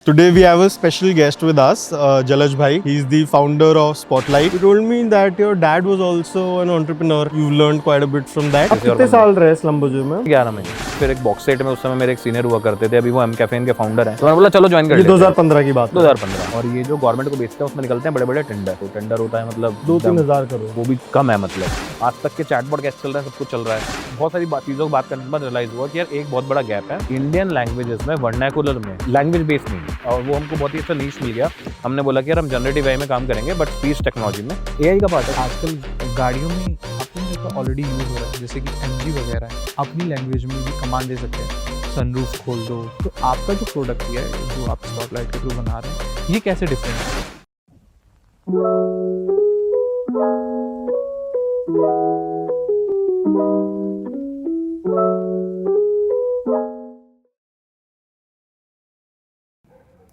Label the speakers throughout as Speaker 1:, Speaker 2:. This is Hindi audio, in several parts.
Speaker 1: Today we have a special guest with us, Jalaj Bhai. He's the founder of Spotlight. You told me that your dad was also an entrepreneur. You've learned quite a bit from that. आप कितने साल रहे स्लम्बोजो में?
Speaker 2: 11 महीने। फिर एक बॉक्स सेट में उस समय मेरे एक सीनियर हुआ करते थे, अभी वो एम कैफेन के फाउंडर हैं। तो मैंने बोला चलो ज्वाइन कर
Speaker 1: ये
Speaker 2: लेते हैं।
Speaker 1: 2015 की बात है।
Speaker 2: 2015। और ये जो गवर्नमेंट को बेचते हैं उसमें निकलते हैं बड़े बड़े टेंडर। तो टेंडर होता है मतलब
Speaker 1: 2-3 हज़ार करोड़।
Speaker 2: वो भी कम है। मतलब आज तक के चैटबॉट कैसे चल रहा है, सब कुछ चल रहा है। बहुत सारी चीज़ों की बात करने के बाद रियलाइज हुआ कि यार एक बहुत बड़ा गैप है इंडियन लैंग्वेजेस में, वर्नाकुलर में, लैंग्वेज बेस्ड नहीं, और वो हमको बहुत ही अच्छा नीश मिल गया। हमने बोला कि यार हम जनरेटिव एआई में काम करेंगे, बट स्पीच टेक्नोलॉजी में एआई का पार्ट है।
Speaker 3: आजकल गाड़ियों में अपनी जगह ऑलरेडी यूज हो रहा है, जैसे कि एमजी वगैरह है, अपनी लैंग्वेज में भी कमांड दे सकते हैं, सनरूफ खोल दो। तो आपका जो प्रोडक्ट है, जो आप स्पॉटलाइट के थ्रू बना रहे हैं, ये कैसे डिफरेंट है?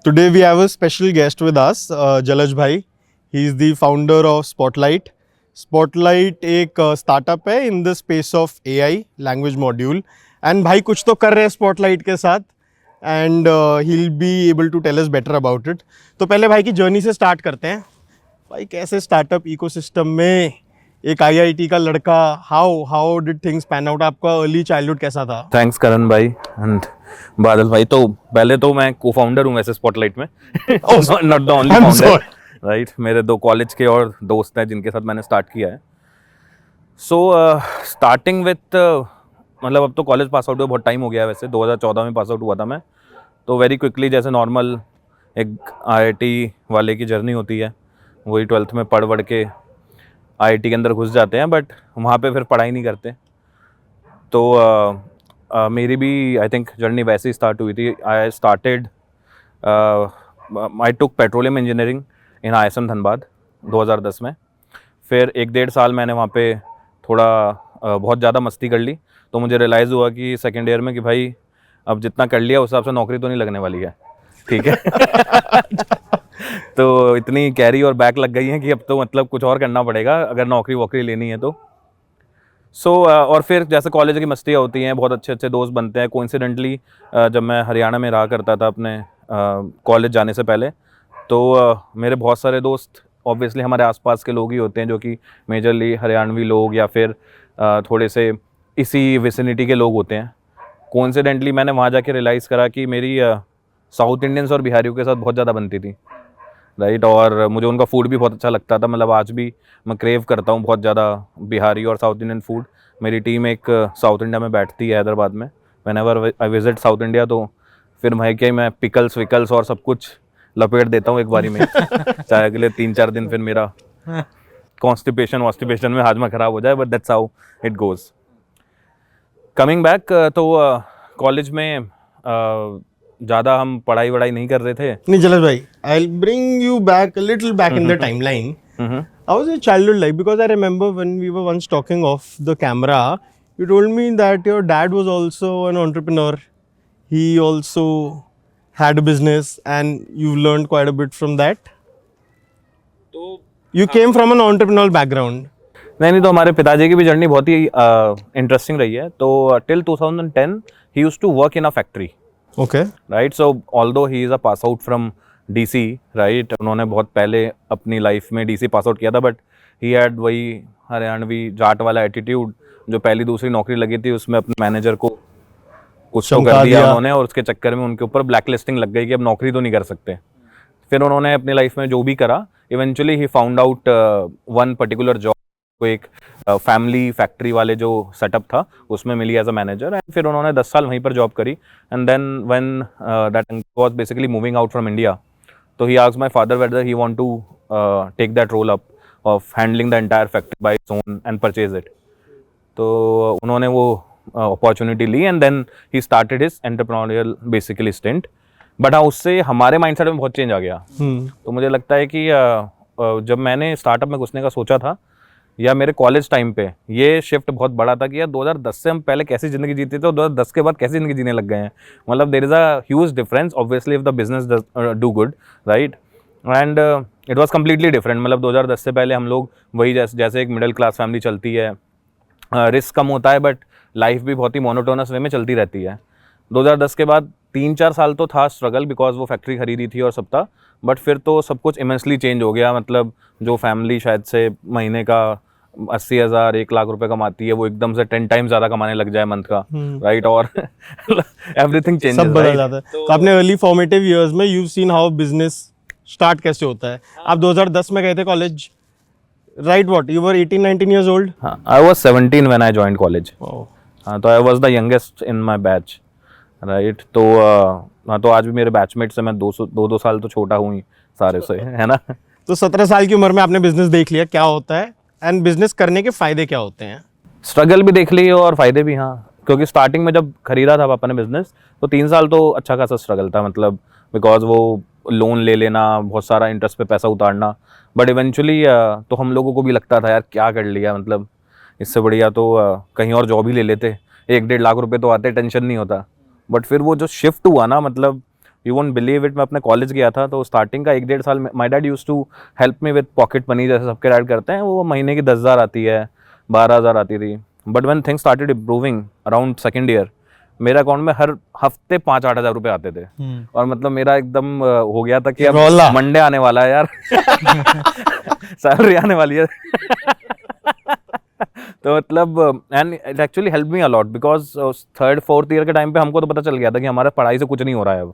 Speaker 1: Today we have a special guest with us, Jalaj Bhai. He's the founder of Spotlight. Spotlight एक स्टार्टअप है in the space of AI language module, and भाई कुछ तो कर रहे हैं स्पॉटलाइट के साथ, and he will be able to tell us better about it. तो पहले भाई की जर्नी से स्टार्ट करते हैं। भाई कैसे स्टार्टअप इकोसिस्टम में एक आईआईटी का लड़का, how did things pan out? आपका अर्ली चाइल्डहुड कैसा था?
Speaker 2: थैंक्स करण भाई एंड बादल भाई। तो पहले तो मैं को फाउंडर हूँ वैसे स्पॉटलाइट में, not the only founder, right. मेरे 2 कॉलेज के और दोस्त हैं जिनके साथ मैंने स्टार्ट किया है। सो स्टार्टिंग विथ मतलब अब तो कॉलेज पास आउट हुआ बहुत टाइम हो गया है। वैसे 2014 में पास आउट हुआ था मैं। तो वेरी क्विकली, जैसे नॉर्मल एक आईआईटी वाले की जर्नी होती है, वही 12th में पढ़ के आईआईटी के अंदर घुस जाते हैं, बट वहाँ पे फिर पढ़ाई नहीं करते। तो मेरी भी आई थिंक जर्नी वैसे ही स्टार्ट हुई थी। I took petroleum engineering in ISM Dhanbad 2010 में। फिर 1-1.5 साल मैंने वहाँ पे थोड़ा बहुत ज़्यादा मस्ती कर ली। तो मुझे रियलाइज़ हुआ कि सेकेंड ईयर में कि भाई अब जितना कर लिया उस हिसाब से नौकरी तो नहीं लगने वाली है, ठीक है। तो इतनी कैरी और बैक लग गई है कि अब तो मतलब कुछ और करना पड़ेगा अगर नौकरी वोकरी लेनी है तो। और फिर जैसे कॉलेज की मस्तियाँ होती हैं, बहुत अच्छे अच्छे दोस्त बनते हैं। कोइंसिडेंटली जब मैं हरियाणा में रहा करता था अपने कॉलेज जाने से पहले, तो मेरे बहुत सारे दोस्त ऑब्वियसली हमारे आसपास के लोग ही होते हैं, जो कि मेजरली हरियाणवी लोग या फिर थोड़े से इसी विसिनिटी के लोग होते हैं। कोइंसिडेंटली मैंने वहाँ जाके रियलाइज़ करा कि मेरी साउथ इंडियंस और बिहारियों के साथ बहुत ज़्यादा बनती थी, राइट। और मुझे उनका फूड भी बहुत अच्छा लगता था। मतलब आज भी मैं क्रेव करता हूँ बहुत ज़्यादा बिहारी और साउथ इंडियन फूड। मेरी टीम एक साउथ इंडिया में बैठती है हैदराबाद में। Whenever I visit south India, तो फिर मैं पिकल्स विकल्स और सब कुछ लपेट देता हूँ एक बारी में। चाहे अगले 3-4 दिन फिर मेरा कॉन्स्टिपेशन वॉस्टिपेशन में हाजमा ख़राब हो जाए, but that's how it goes. Coming back, तो कॉलेज में ज़्यादा हम पढ़ाई वढ़ाई नहीं कर रहे थे।
Speaker 1: नहीं जलज भाई, I'll bring you back a little back in the timeline. How was your childhood like? Because I remember when we were once talking off the camera, you told me that your dad was also an entrepreneur. He also had a business, and you've learned quite a bit from that.
Speaker 2: तो
Speaker 1: You came from an entrepreneurial background.
Speaker 2: नहीं, तो हमारे पिताजी की भी जर्नी बहुत ही इंटरेस्टिंग रही है। तो till 2010 he used to work in a factory,
Speaker 1: Okay.
Speaker 2: Right. So although he is a pass out from DC, right. उन्होंने बहुत पहले अपनी लाइफ में डीसी पास आउट किया था, बट ही हैड वही हरियाणवी जाट वाला एटीट्यूड। जो पहली दूसरी नौकरी लगी थी उसमें अपने मैनेजर को कुछ तो कर दिया उन्होंने, और उसके चक्कर में उनके ऊपर ब्लैक लिस्टिंग लग गई कि अब नौकरी तो नहीं कर सकते। फिर उन्होंने अपनी लाइफ में जो भी करा, eventually he found out one particular job को, एक फैमिली फैक्ट्री वाले जो सेटअप था उसमें मिली एज अ मैनेजर। एंड फिर उन्होंने 10 साल वहीं पर जॉब करी। And then when that was basically moving out from India, तो he asked my father whether he want to take that role up of handling the entire factory by his own and purchase it. तो उन्होंने वो अपॉर्चुनिटी ली, and then he started his entrepreneurial basically stint. But हाँ, उससे हमारे माइंडसेट में बहुत चेंज आ गया। तो मुझे लगता है कि जब मैंने स्टार्टअप में घुसने का सोचा था, या मेरे कॉलेज टाइम पे ये शिफ्ट बहुत बड़ा था कि यार 2010 से हम पहले कैसी ज़िंदगी जीते थे और 2010 के बाद कैसी ज़िंदगी जीने लग गए हैं। मतलब there is a huge difference obviously if the business do good, right. And it was completely different. मतलब 2010 से पहले हम लोग वही जैसे एक मिडिल क्लास फैमिली चलती है, रिस्क कम होता है, बट लाइफ भी बहुत ही मोनोटोनस वे में चलती रहती है। 2010 के बाद 3-4 साल तो था स्ट्रगल, बिकॉज वो फैक्ट्री खरीदी थी और सब था, बट फिर तो सब कुछ इमेंसली चेंज हो गया। मतलब जो फैमिली शायद से महीने का 80,000 1 लाख रुपए कमाती है, वो एकदम से 10 टाइम्स ज़्यादा कमाने लग जाए मंथ का, राइट? और एवरीथिंग चेंजेस,
Speaker 1: सब बदल जाता है। तो आपने अर्ली फॉर्मेटिव इयर्स में you seen how business start कैसे होता है। आप 2010 में गए थे college, right? What you were 18-19 years old?
Speaker 2: हाँ, I was 17 when I joined college. हाँ, तो I was the youngest in my batch, right? तो हाँ, तो आज भी मेरे बैचमेट से मैं 2 साल तो छोटा हूँ ही सारे से, है ना?
Speaker 1: तो 17 साल की उम्र में आपने बिजनेस देख लिया क्या होता है, एंड बिजनेस करने के फायदे क्या होते हैं?
Speaker 2: स्ट्रगल भी देख ली और फायदे भी, हाँ। क्योंकि स्टार्टिंग में जब खरीदा था पापा ने बिजनेस, तो 3 साल तो अच्छा खासा स्ट्रगल था, मतलब बिकॉज वो लोन ले लेना, बहुत सारा इंटरेस्ट पे पैसा उतारना, बट इवेंचुअली तो हम लोगों को भी लगता था यार क्या कर लिया, मतलब इससे बढ़िया तो कहीं और जॉब ही ले लेते, 1-1.5 लाख रुपए तो आते, टेंशन नहीं होता। बट फिर वो जो शिफ्ट हुआ ना, मतलब यू वोंट बिलीव इट, मैं अपने कॉलेज गया था तो स्टार्टिंग का 1-1.5 साल my dad use to help me with pocket money, जैसे सबके डैड करते हैं, वो महीने की 10,000 आती है, 12,000 आती थी। But when things started improving around second year, मेरे अकाउंट में हर हफ्ते 5-8 हज़ार रुपये आते थे, और मतलब मेरा एकदम हो गया था कि अब मंडे आने वाला है यार, सैलरी आने वाली है। तो मतलब and it actually help me a lot, because 3rd-4th year के टाइम पे हमको तो पता चल गया था कि हमारा पढ़ाई से कुछ नहीं हो रहा है अब,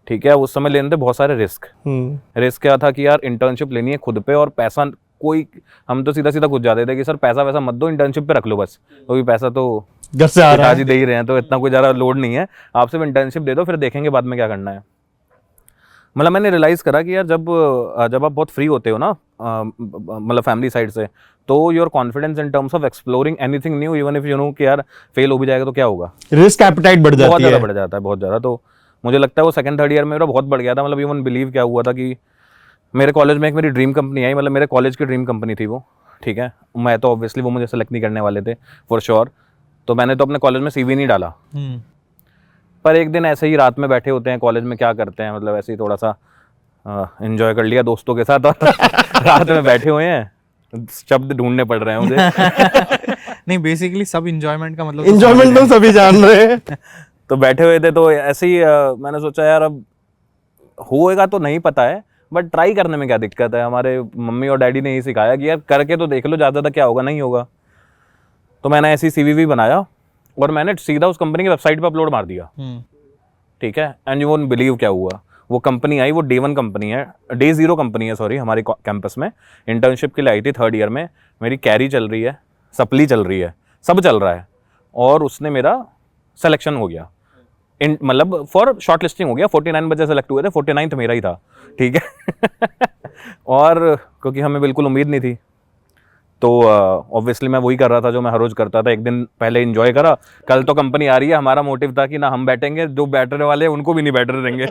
Speaker 2: ठीक है? उस समय लेने थे बहुत सारे रिस्क क्या था कि यार इंटर्नशिप लेनी है खुद पे, और पैसा कोई, हम तो सीधा सीधा कुछ जाते थे कि सर पैसा वैसा मत दो, इंटर्नशिप पे रख लो बस, क्योंकि पैसा तो
Speaker 1: घर से आ रहा है,
Speaker 2: दे ही रहे हैं, तो इतना कोई ज़्यादा लोड नहीं है, आप सिर्फ इंटर्नशिप दे दो, फिर देखेंगे बाद में क्या करना है। मतलब मैंने रियलाइज़ करा कि यार जब आप बहुत फ्री होते हो ना, मतलब फैमिली साइड से, तो your confidence in terms of exploring anything new, even if you know कि यार फेल हो भी जाएगा तो क्या होगा,
Speaker 1: रिस्क एपेटाइट बढ़ जाती
Speaker 2: बहुत ज़्यादा
Speaker 1: है।
Speaker 2: बढ़ जाता है, बहुत ज़्यादा। तो मुझे लगता है वो 2nd-3rd ईयर में मेरा बहुत बढ़ गया था। मतलब इवन बिलीव क्या हुआ था कि मेरे कॉलेज में एक मेरी ड्रीम कंपनी आई, मतलब मेरे कॉलेज की ड्रीम कंपनी थी वो, ठीक है? मैं तो ऑब्वियसली वो मुझे सेलेक्ट नहीं करने वाले थे फॉर श्योर, तो मैंने तो अपने कॉलेज में CV नहीं डाला। पर एक दिन ऐसे ही रात में बैठे होते हैं कॉलेज में, क्या करते हैं, मतलब ऐसे ही थोड़ा सा एंजॉय कर लिया दोस्तों के साथ, और रात में बैठे हुए हैं, शब्द ढूंढने पड़ रहे हैं मुझे।
Speaker 3: नहीं, बेसिकली सब इंजॉयमेंट का मतलब
Speaker 1: इंजॉयमेंट तो सभी जान रहे हैं।
Speaker 2: तो बैठे हुए थे, तो ऐसे ही मैंने सोचा यार अब होएगा तो नहीं पता है, बट ट्राई करने में क्या दिक्कत है। हमारे मम्मी और डैडी ने ही सिखाया कि यार करके तो देख लो, ज़्यादा क्या होगा, नहीं होगा। तो मैंने ऐसी CV बनाया और मैंने सीधा उस कंपनी की वेबसाइट पे अपलोड मार दिया, ठीक है? एंड यू वोंट बिलीव क्या हुआ, वो कंपनी आई, वो Day 1 कंपनी है, Day 0 कंपनी है, सॉरी, हमारे कैंपस में इंटर्नशिप के लिए आई थी 3rd ईयर में। मेरी कैरी चल रही है, सप्ली चल रही है, सब चल रहा है, और उसने मेरा सिलेक्शन हो गया, मतलब फॉर शॉर्ट लिस्टिंग हो गया। 49 बजे सेलेक्ट हुए थे, 49th मेरा ही था, ठीक है? और क्योंकि हमें बिल्कुल उम्मीद नहीं थी, तो ऑब्वियसली मैं वही कर रहा था जो मैं हर रोज़ करता था। एक दिन पहले एंजॉय करा, कल तो कंपनी आ रही है, हमारा मोटिव था कि ना हम बैठेंगे, जो बैठने वाले हैं उनको भी नहीं बैठने देंगे।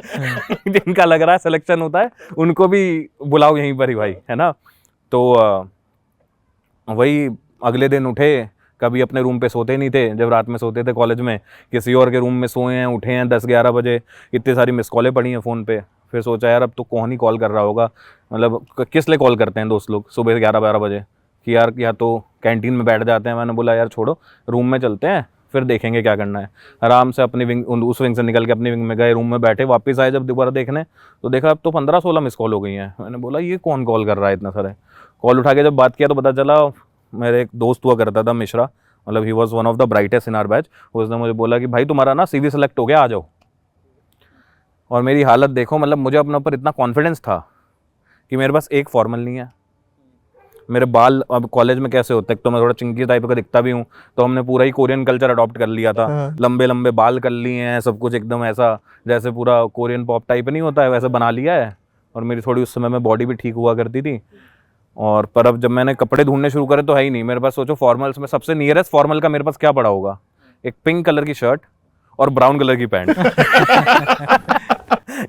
Speaker 2: जिनका लग रहा है सिलेक्शन होता है उनको भी बुलाओ यहीं पर ही भाई, है ना? तो वही अगले दिन उठे, कभी अपने रूम पे सोते नहीं थे, जब रात में सोते थे कॉलेज में, किसी और के रूम में सोए हैं, उठे हैं 10-11 बजे, इतनी सारी मिस कॉलें पड़ी हैं फ़ोन पे। फिर सोचा यार अब तो कौन ही कॉल कर रहा होगा, मतलब किस लिए कॉल करते हैं दोस्त लोग सुबह 11-12 बजे, कि यार या तो कैंटीन में बैठ जाते हैं। मैंने बोला यार छोड़ो, रूम में चलते हैं, फिर देखेंगे क्या करना है। आराम से अपनी विंग, उस विंग से निकल के अपनी विंग में गए, रूम में बैठे, वापस आए जब दोबारा देखने, तो देखा अब तो 15-16 मिस कॉल हो गई हैं। मैंने बोला ये कौन कॉल कर रहा है इतना सारे। कॉल उठा के जब बात किया तो पता चला मेरे एक दोस्त हुआ करता था मिश्रा, मतलब he was one of the brightest in our batch. उसने मुझे बोला कि भाई तुम्हारा ना CV सेलेक्ट हो गया, आ जाओ। और मेरी हालत देखो, मतलब मुझे अपने ऊपर इतना कॉन्फिडेंस था कि मेरे पास एक फॉर्मल नहीं है। मेरे बाल अब कॉलेज में कैसे होते हैं, तो मैं थोड़ा चिंकी टाइप का दिखता भी हूँ, तो हमने पूरा ही कोरियन कल्चर अडॉप्ट कर लिया था। लंबे लंबे बाल कर लिए हैं, सब कुछ एकदम ऐसा जैसे पूरा कोरियन पॉप टाइप नहीं होता है, वैसे बना लिया है। और मेरी थोड़ी उस समय में बॉडी भी ठीक हुआ करती थी। और पर अब जब मैंने कपड़े ढूंढने शुरू करे तो है ही नहीं मेरे पास। सोचो फॉर्मल्स में सबसे नियरेस्ट फॉर्मल का मेरे पास क्या पड़ा होगा, एक पिंक कलर की शर्ट और ब्राउन कलर की पैंट।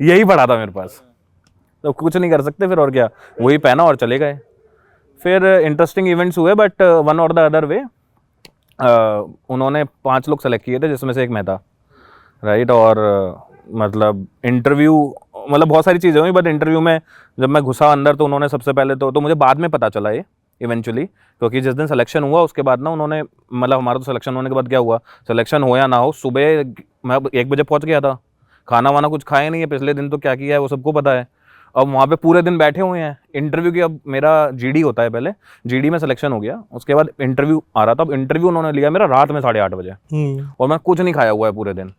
Speaker 2: यही पड़ा था मेरे पास, तो कुछ नहीं कर सकते फिर, और क्या, वही पहना और चले गए। फिर इंटरेस्टिंग इवेंट्स हुए, बट वन और द अदर वे उन्होंने 5 लोग सेलेक्ट किए थे, जिसमें से एक मैं था, राइट? और मतलब इंटरव्यू, मतलब बहुत सारी चीज़ें हुई, बट इंटरव्यू में जब मैं घुसा अंदर तो उन्होंने सबसे पहले तो मुझे बाद में पता चला ये इवेंचुअली, क्योंकि जिस दिन सिलेक्शन हुआ उसके बाद ना उन्होंने, मतलब हमारा तो सिलेक्शन होने के बाद क्या हुआ, सिलेक्शन हो या ना हो, सुबह मैं 1 बजे पहुंच गया था, खाना वाना कुछ खाया नहीं है, पिछले दिन तो क्या किया है वो सबको पता है। अब वहाँ पे पूरे दिन बैठे हुए हैं इंटरव्यू की। अब मेरा जीडी होता है, पहले जीडी में सिलेक्शन हो गया, उसके बाद इंटरव्यू आ रहा था। अब इंटरव्यू उन्होंने लिया मेरा रात में 8:30 बजे, और मैं कुछ नहीं खाया हुआ है पूरे दिन।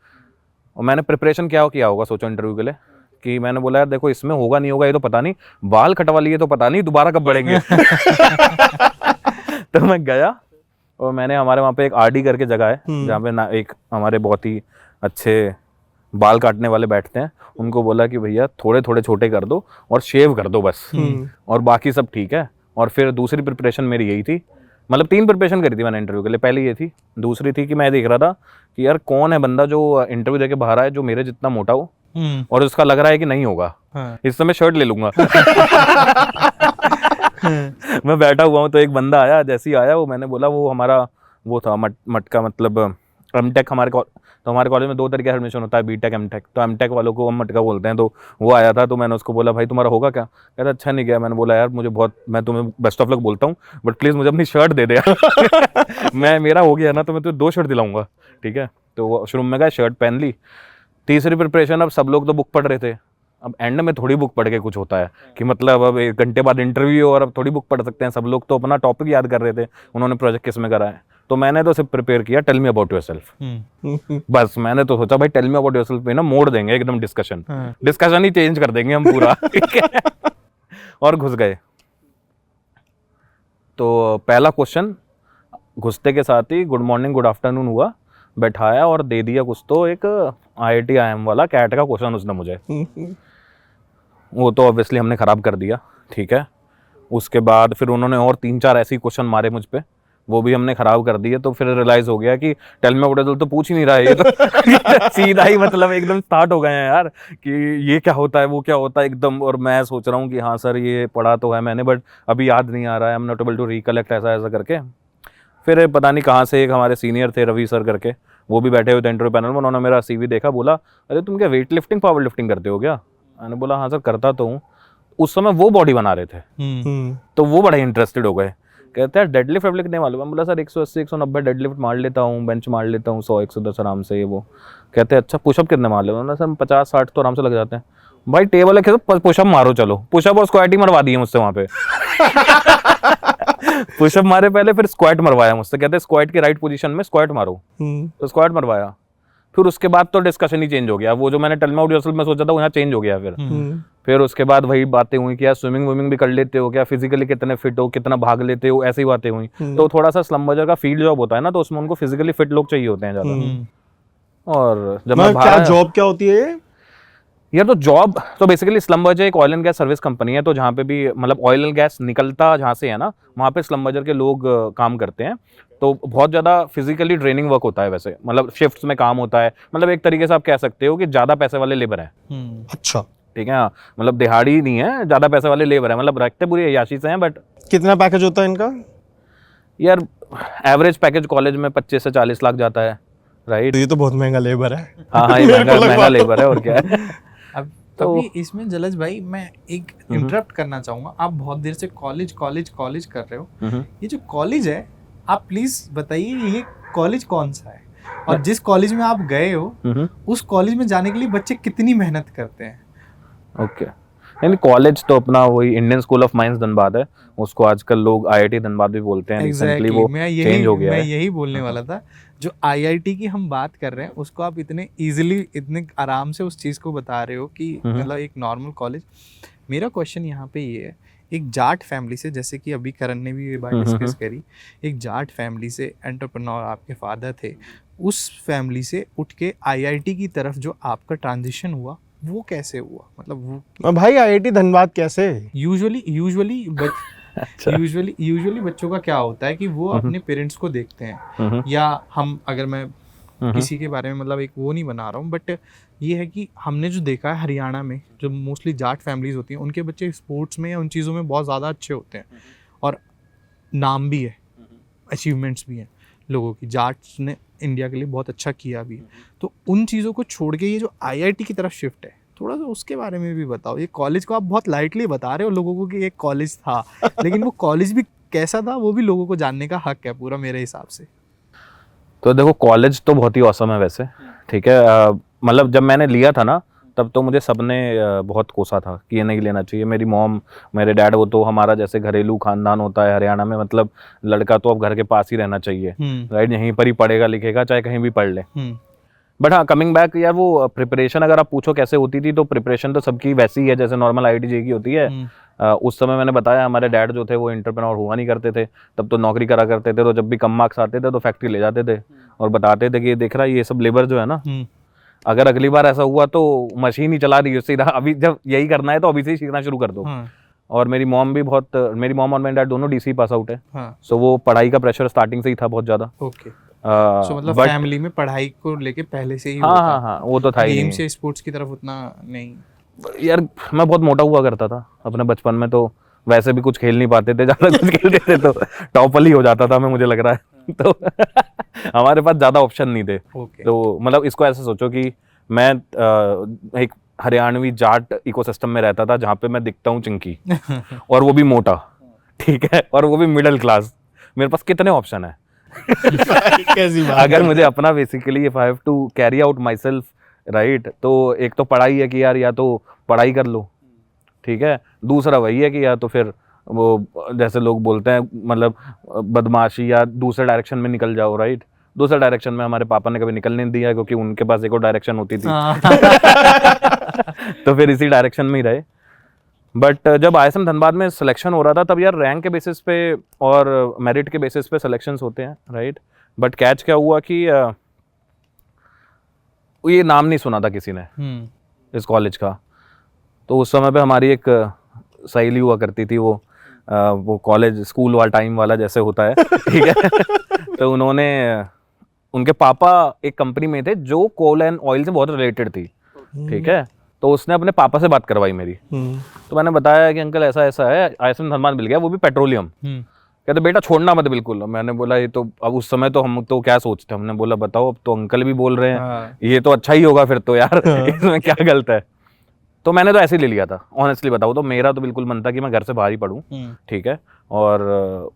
Speaker 2: और मैंने प्रिपरेशन क्या किया होगा सोचो इंटरव्यू के लिए, कि मैंने बोला यार देखो इसमें होगा नहीं होगा ये तो पता नहीं, बाल कटवा लिए तो पता नहीं दोबारा कब बढ़ेंगे। तो मैं गया और मैंने, हमारे वहाँ पे एक आरडी करके जगह है जहाँ पे ना एक हमारे बहुत ही अच्छे बाल काटने वाले बैठते हैं, उनको बोला कि भैया थोड़े थोड़े छोटे कर दो और शेव कर दो बस, और बाकी सब ठीक है। और फिर दूसरी प्रिपरेशन मेरी यही थी, मतलब 3 प्रिपरेशन करी थी मैंने इंटरव्यू के लिए। पहली ये थी, दूसरी थी कि मैं देख रहा था कि यार कौन है बंदा जो इंटरव्यू देके बाहर आए जो मेरे जितना मोटा हो और उसका लग रहा है कि नहीं होगा, इस समय शर्ट ले लूंगा। मैं बैठा हुआ हूँ तो एक बंदा आया, जैसे ही आया वो, मैंने बोला वो हमारा वो था मटका, मतलब एमटेक हमारे कॉलेज में 2 तरीके का एडमिशन होता है, बीटेक एमटेक। तो एमटेक वालों को हम मटका बोलते हैं। तो वो आया था, तो मैंने उसको बोला भाई तुम्हारा होगा क्या? कहता अच्छा नहीं गया। मैंने बोला यार मुझे बहुत, मैं तुम्हें बेस्ट ऑफ लक बोलता हूँ बट प्लीज़ मुझे अपनी शर्ट दे दे। मेरा हो गया ना तो मैं तुझे 2 शर्ट दिलाऊंगा, ठीक है। तो वो वॉशरूम में गया, शर्ट पहन ली। तीसरी प्रिपरेशन, अब सब लोग तो बुक पढ़ रहे थे, अब एंड में थोड़ी बुक पढ़ के कुछ होता है कि मतलब अब 1 घंटे बाद इंटरव्यू और अब थोड़ी बुक पढ़ सकते हैं। सब लोग तो अपना टॉपिक याद कर रहे थे, उन्होंने प्रोजेक्ट किस में करा है। तो मैंने तो सिर्फ प्रिपेयर किया टेल मी अबाउट योरसेल्फ। बस मैंने तो सोचा भाई टेल मी अबाउट योरसेल्फ पे ना मोड़ देंगे एकदम डिस्कशन ही चेंज कर देंगे हम पूरा। ठीक है, और घुस गए। तो पहला क्वेश्चन घुसते के साथ ही गुड मॉर्निंग गुड आफ्टरनून हुआ, बैठाया और दे दिया कुछ तो एक IIT IIM वाला कैट का क्वेश्चन उसने मुझे। वो तो ऑब्वियसली हमने ख़राब कर दिया, ठीक है। उसके बाद फिर उन्होंने और 3-4 ऐसे ही क्वेश्चन मारे मुझ पे, वो भी हमने ख़राब कर दिए। तो फिर रियलाइज़ हो गया कि टेल मी अबाउट योरसेल्फ तो पूछ ही नहीं रहा है ये तो। सीधा ही मतलब एकदम स्टार्ट हो गए हैं यार कि ये क्या होता है वो क्या होता है एकदम। और मैं सोच रहा हूँ कि हाँ सर ये पढ़ा तो है मैंने बट अभी याद नहीं आ रहा है, I am not able to recollect, ऐसा ऐसा करके। फिर पता नहीं कहाँ से एक हमारे सीनियर थे रवि सर करके, वो भी बैठे हुए थे इंटरव्यू पैनल में। उन्होंने मेरा CV देखा, बोला अरे तुम क्या वेट लिफ्टिंग पावर लिफ्टिंग करते हो क्या? मैंने बोला हाँ सर करता तो हूँ। उस समय वो बॉडी बना रहे थे, तो वो बड़े इंटरेस्टेड हो गए। कहते हैं डेडलिफ्ट वेडलिफ्ट कितने मालूम? मैं बोला सर 180 190 डेडलिफ्ट मार लेता हूँ, बेंच मार लेता हूँ 100 110 आराम से। ये वो कहते हैं अच्छा पुशअप कितने मार ले? मैंने सर 50-60 तो आराम से लग जाते हैं। भाई टेबल है, पुशअप मारो, चलो पुशअप और स्क्वाट ही मरवा दिए मुझसे वहाँ पे। पुशअप मारे पहले, फिर स्क्वाट मरवाया मुझसे। कहते स्क्वाट की राइट पोजीशन में स्क्वाट मारो, तो स्क्वाट मरवाया। फिर उसके बाद तो डिस्कशन ही चेंज हो गया। वो जो मैंने टेल मी अबाउट योरसेल्फ में सोचा था वो यहाँ चेंज हो गया। फिर उसके बाद वही बातें हुई कि यार स्विमिंग वुमिंग भी कर लेते हो क्या, फिजिकली कितने फिट हो, कितना भाग लेते हो, ऐसी बातें हुई। तो थोड़ा सा स्लम बजर का फील्ड जॉब होता है ना, तो उसमें उनको फिजिकली फिट लोग चाहिए होते हैं ज्यादा। और जब मैं
Speaker 1: क्या जॉब क्या होती है
Speaker 2: यार, तो जॉब तो बेसिकली स्लम बजर एक oil and gas service company है। तो जहाँ पे भी मतलब ऑयल एंड गैस निकलता जहाँ से है ना, वहाँ पे स्लम बजर के लोग काम करते हैं। तो बहुत ज़्यादा फिजिकली ट्रेनिंग वर्क होता है वैसे, मतलब शिफ्ट्स में काम होता है। मतलब एक तरीके से आप कह सकते हो कि ज़्यादा पैसे वाले लेबर है।
Speaker 1: अच्छा,
Speaker 2: ठीक है, मतलब दिहाड़ी नहीं है, ज़्यादा पैसे वाले लेबर है। मतलब रखते पूरी अय्याशी से हैं बट।
Speaker 1: कितना पैकेज होता है इनका? यार
Speaker 2: एवरेज पैकेज कॉलेज में 25 से 40 लाख जाता है, राइट।
Speaker 1: तो ये तो बहुत महंगा लेबर है।
Speaker 2: हाँ, ये महंगा लेबर है और क्या है।
Speaker 3: अब तो अभी इसमें जलज भाई मैं एक इंटरप्ट करना चाहूँगा। आप बहुत देर से कॉलेज कर रहे हो। ये जो कॉलेज है, आप प्लीज बताइए ये कॉलेज कौन सा है, और जिस कॉलेज में आप गए हो उस कॉलेज में जाने के लिए बच्चे कितनी मेहनत करते हैं?
Speaker 2: ओके, यानी कॉलेज तो अपना वही Indian school of mines Dhanbad है, उसको आजकल लोग IIT धनबाद भी बोलते हैं। रिसेंटली वो चेंज हो गया है।
Speaker 3: मैं यही बोलने वाला था, जो IIT की हम बात कर रहे हैं उसको आप इतने इजीली, इतने आराम से उस चीज़ को बता रहे हो कि मतलब एक नॉर्मल कॉलेज। मेरा क्वेश्चन यहाँ पे ये है, एक जाट फैमिली से, जैसे कि अभी करण ने भी ये बात डिस्कस करी, एक जाट फैमिली से एंटरप्रेन्योर आपके फादर थे, उस फैमिली से उठ के IIT की तरफ जो आपका ट्रांजिशन हुआ वो कैसे हुआ? मतलब वो
Speaker 1: भाई IIT धनबाद कैसे?
Speaker 3: यूजुअली बच्चों का क्या होता है कि वो अपने पेरेंट्स को देखते हैं, या हम, अगर मैं किसी के बारे में मतलब एक वो नहीं बना रहा हूँ, बट ये है कि हमने जो देखा है हरियाणा में जो मोस्टली जाट फैमिलीज होती हैं, उनके बच्चे स्पोर्ट्स में या उन चीज़ों में बहुत ज़्यादा अच्छे होते हैं, और नाम भी है, अचीवमेंट्स भी हैं लोगों की। जाट्स ने इंडिया के लिए बहुत अच्छा किया भी है। तो उन चीज़ों को छोड़ के ये जो IIT की तरफ शिफ्ट है, थोड़ा सा उसके बारे में भी बताओ। ये कॉलेज को आप बहुत लाइटली बता रहे हो लोगों को कि एक कॉलेज था, लेकिन वो कॉलेज भी कैसा था वो भी लोगों को जानने का हक है पूरा मेरे हिसाब से।
Speaker 2: तो देखो कॉलेज तो बहुत ही औसम है वैसे, ठीक है। मतलब जब मैंने लिया था ना तब तो मुझे सबने बहुत कोसा था कि ये नहीं लेना चाहिए। मेरी मॉम, मेरे डैड, वो तो हमारा जैसे घरेलू खानदान होता है हरियाणा में, मतलब लड़का तो अब घर के पास ही रहना चाहिए, राइट, यहीं पर ही पढ़ेगा लिखेगा चाहे कहीं भी पढ़ ले। बट हाँ, कमिंग बैक यार, वो प्रिपरेशन अगर आप पूछो कैसे होती थी, तो प्रिपरेशन तो सबकी वैसी है जैसे नॉर्मल IIT की होती है। उस समय मैंने बताया हमारे डैड जो थे वो एंटरप्रेन्योर हुआ नहीं करते थे, तब तो नौकरी करा करते थे। तो जब भी कम मार्क्स आते थे तो फैक्ट्री ले जाते थे और बताते थे कि ये देख रहा है ये सब लेबर जो है ना, अगर अगली बार ऐसा हुआ तो मशीन ही चला रही है सीधा, अभी जब यही करना है तो अभी से ही सीखना शुरू कर दो। और मेरी मॉम भी बहुत, मेरी मॉम और मेरे डैड दोनों DC पास आउट है, सो वो पढ़ाई का प्रेशर स्टार्टिंग से ही था बहुत ज्यादा।
Speaker 3: So, मतलब फैमिली में पढ़ाई को लेके पहले से ही
Speaker 2: हाँ, वो तो था ही।
Speaker 3: गेम से स्पोर्ट्स की तरफ उतना नहीं
Speaker 2: यार। मैं बहुत मोटा हुआ करता था अपने बचपन में, तो वैसे भी कुछ खेल नहीं पाते थे, ज्यादा कुछ खेलते थे तो टॉपर ही हो जाता था मैं, मुझे लग रहा है। तो हमारे पास ज्यादा ऑप्शन नहीं थे। तो मतलब इसको ऐसे सोचो कि मैं एक हरियाणवी जाट इकोसिस्टम में रहता था जहाँ पे मैं दिखता हूँ चिंकी और वो भी मोटा, ठीक है, और वो भी मिडिल क्लास। मेरे पास कितने ऑप्शन है।
Speaker 1: कैसी बात
Speaker 2: अगर मुझे अपना basically if I have to carry out myself, right, तो एक तो पढ़ाई है कि यार या तो पढ़ाई कर लो, ठीक है, दूसरा वही है कि या तो फिर वो जैसे लोग बोलते हैं मतलब बदमाशी या दूसरे डायरेक्शन में निकल जाओ, राइट। दूसरे डायरेक्शन में हमारे पापा ने कभी निकलने नहीं दिया क्योंकि उनके पास एक और डायरेक्शन होती थी। तो फिर इसी डायरेक्शन में ही रहे। बट जब ISM धनबाद में सिलेक्शन हो रहा था तब यार रैंक के बेसिस पे और मेरिट के बेसिस पे सिलेक्शंस होते हैं, राइट। बट कैच क्या हुआ कि ये नाम नहीं सुना था किसी ने इस कॉलेज का। तो उस समय पे हमारी एक सहेली हुआ करती थी, वो कॉलेज स्कूल वाला टाइम वाला जैसे होता है, ठीक है। तो उनके पापा एक कंपनी में थे जो कोल एंड ऑयल से बहुत रिलेटेड थी, ठीक है। तो उसने अपने पापा से बात करवाई मेरी। तो मैंने बताया कि अंकल ऐसा ऐसा है, ISM धनबाद मिल गया, वो भी पेट्रोलियम। कहते बेटा छोड़ना मत बिल्कुल। मैंने बोला ये तो अब उस समय तो हम तो क्या सोचते, हमने बोला बताओ अब तो अंकल भी बोल रहे हैं ये तो अच्छा ही होगा फिर तो यार, इसमें क्या गलत है। तो मैंने तो ऐसे ही ले लिया था, ऑनेस्टली बताऊँ तो मेरा तो बिल्कुल मन था कि मैं घर से बाहर ही पढूं, ठीक है। और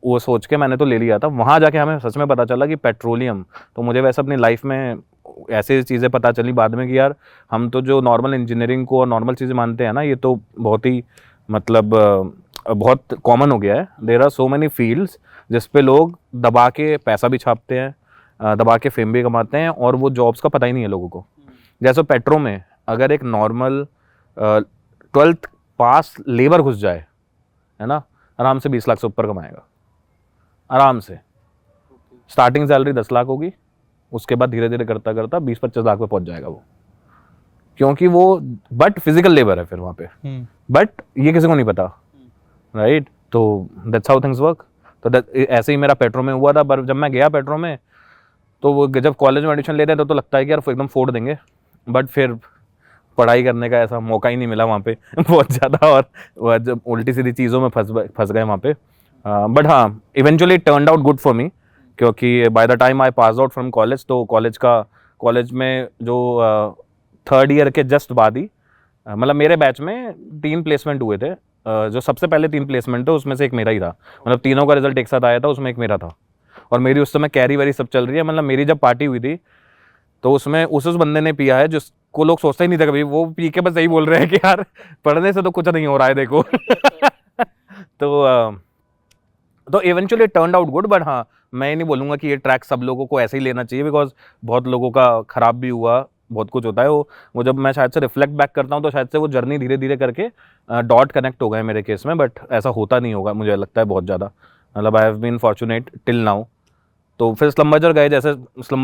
Speaker 2: वो सोच के मैंने तो ले लिया था। वहाँ जाके हमें सच में पता चला कि पेट्रोलियम, तो मुझे वैसे अपनी लाइफ में ऐसी चीज़ें पता चली बाद में कि यार हम तो जो नॉर्मल इंजीनियरिंग को और नॉर्मल चीज़ें मानते हैं ना, ये तो बहुत ही मतलब बहुत कॉमन हो गया है। There are so many fields जिस पे लोग दबा के पैसा भी छापते हैं, दबा के फेम भी कमाते हैं, और वो जॉब्स का पता ही नहीं है लोगों को। जैसे पेट्रो में अगर एक नॉर्मल 12th पास लेबर घुस जाए, है ना, आराम से 20 लाख से ऊपर कमाएगा, आराम से। स्टार्टिंग सैलरी 10 लाख होगी, उसके बाद धीरे धीरे करता करता 20-25 लाख पे पहुंच जाएगा वो, क्योंकि वो बट फिजिकल लेबर है फिर वहाँ पे, बट ये किसी को नहीं पता, राइट। तो दैट्स हाउ थिंग्स वर्क। तो ऐसे ही मेरा पेट्रो में हुआ था। पर जब मैं गया पेट्रो में तो वो जब कॉलेज में एडमिशन लेते हैं तो लगता है कि यार एकदम फोड़ देंगे, बट फिर पढ़ाई करने का ऐसा मौका ही नहीं मिला वहाँ पे बहुत ज़्यादा, और जब उल्टी सीधी चीज़ों में फंस गए वहाँ पे। बट हाँ, eventually turned out good for me, क्योंकि by the time I pass out from college, तो कॉलेज में जो 3rd ईयर के जस्ट बाद ही मतलब मेरे बैच में 3 प्लेसमेंट हुए थे। जो सबसे पहले 3 प्लेसमेंट थे उसमें से एक मेरा ही था, मतलब तीनों का रिजल्ट एक साथ आया था, उसमें एक मेरा था। और मेरी उस समय कैरी वैरी सब चल रही है, मतलब मेरी जब पार्टी हुई थी तो उसमें उस बंदे ने पिया है जिसको लोग सोचते ही नहीं थे कभी, वो पी के बस यही बोल रहे हैं कि यार पढ़ने से तो कुछ नहीं हो रहा है देखो। तो eventually turned out good. But हाँ, मैं ये नहीं बोलूँगा कि ये ट्रैक सब लोगों को ऐसे ही लेना चाहिए, बिकॉज बहुत लोगों का ख़राब भी हुआ, बहुत कुछ होता है। वो जब मैं शायद से रिफ्लेक्ट बैक करता हूँ तो शायद से वो जर्नी धीरे धीरे करके डॉट कनेक्ट हो गए मेरे केस में, बट ऐसा होता नहीं होगा मुझे लगता है बहुत ज़्यादा। मतलब I have been fortunate till now. तो फिर स्लम बजर गए, जैसे स्लम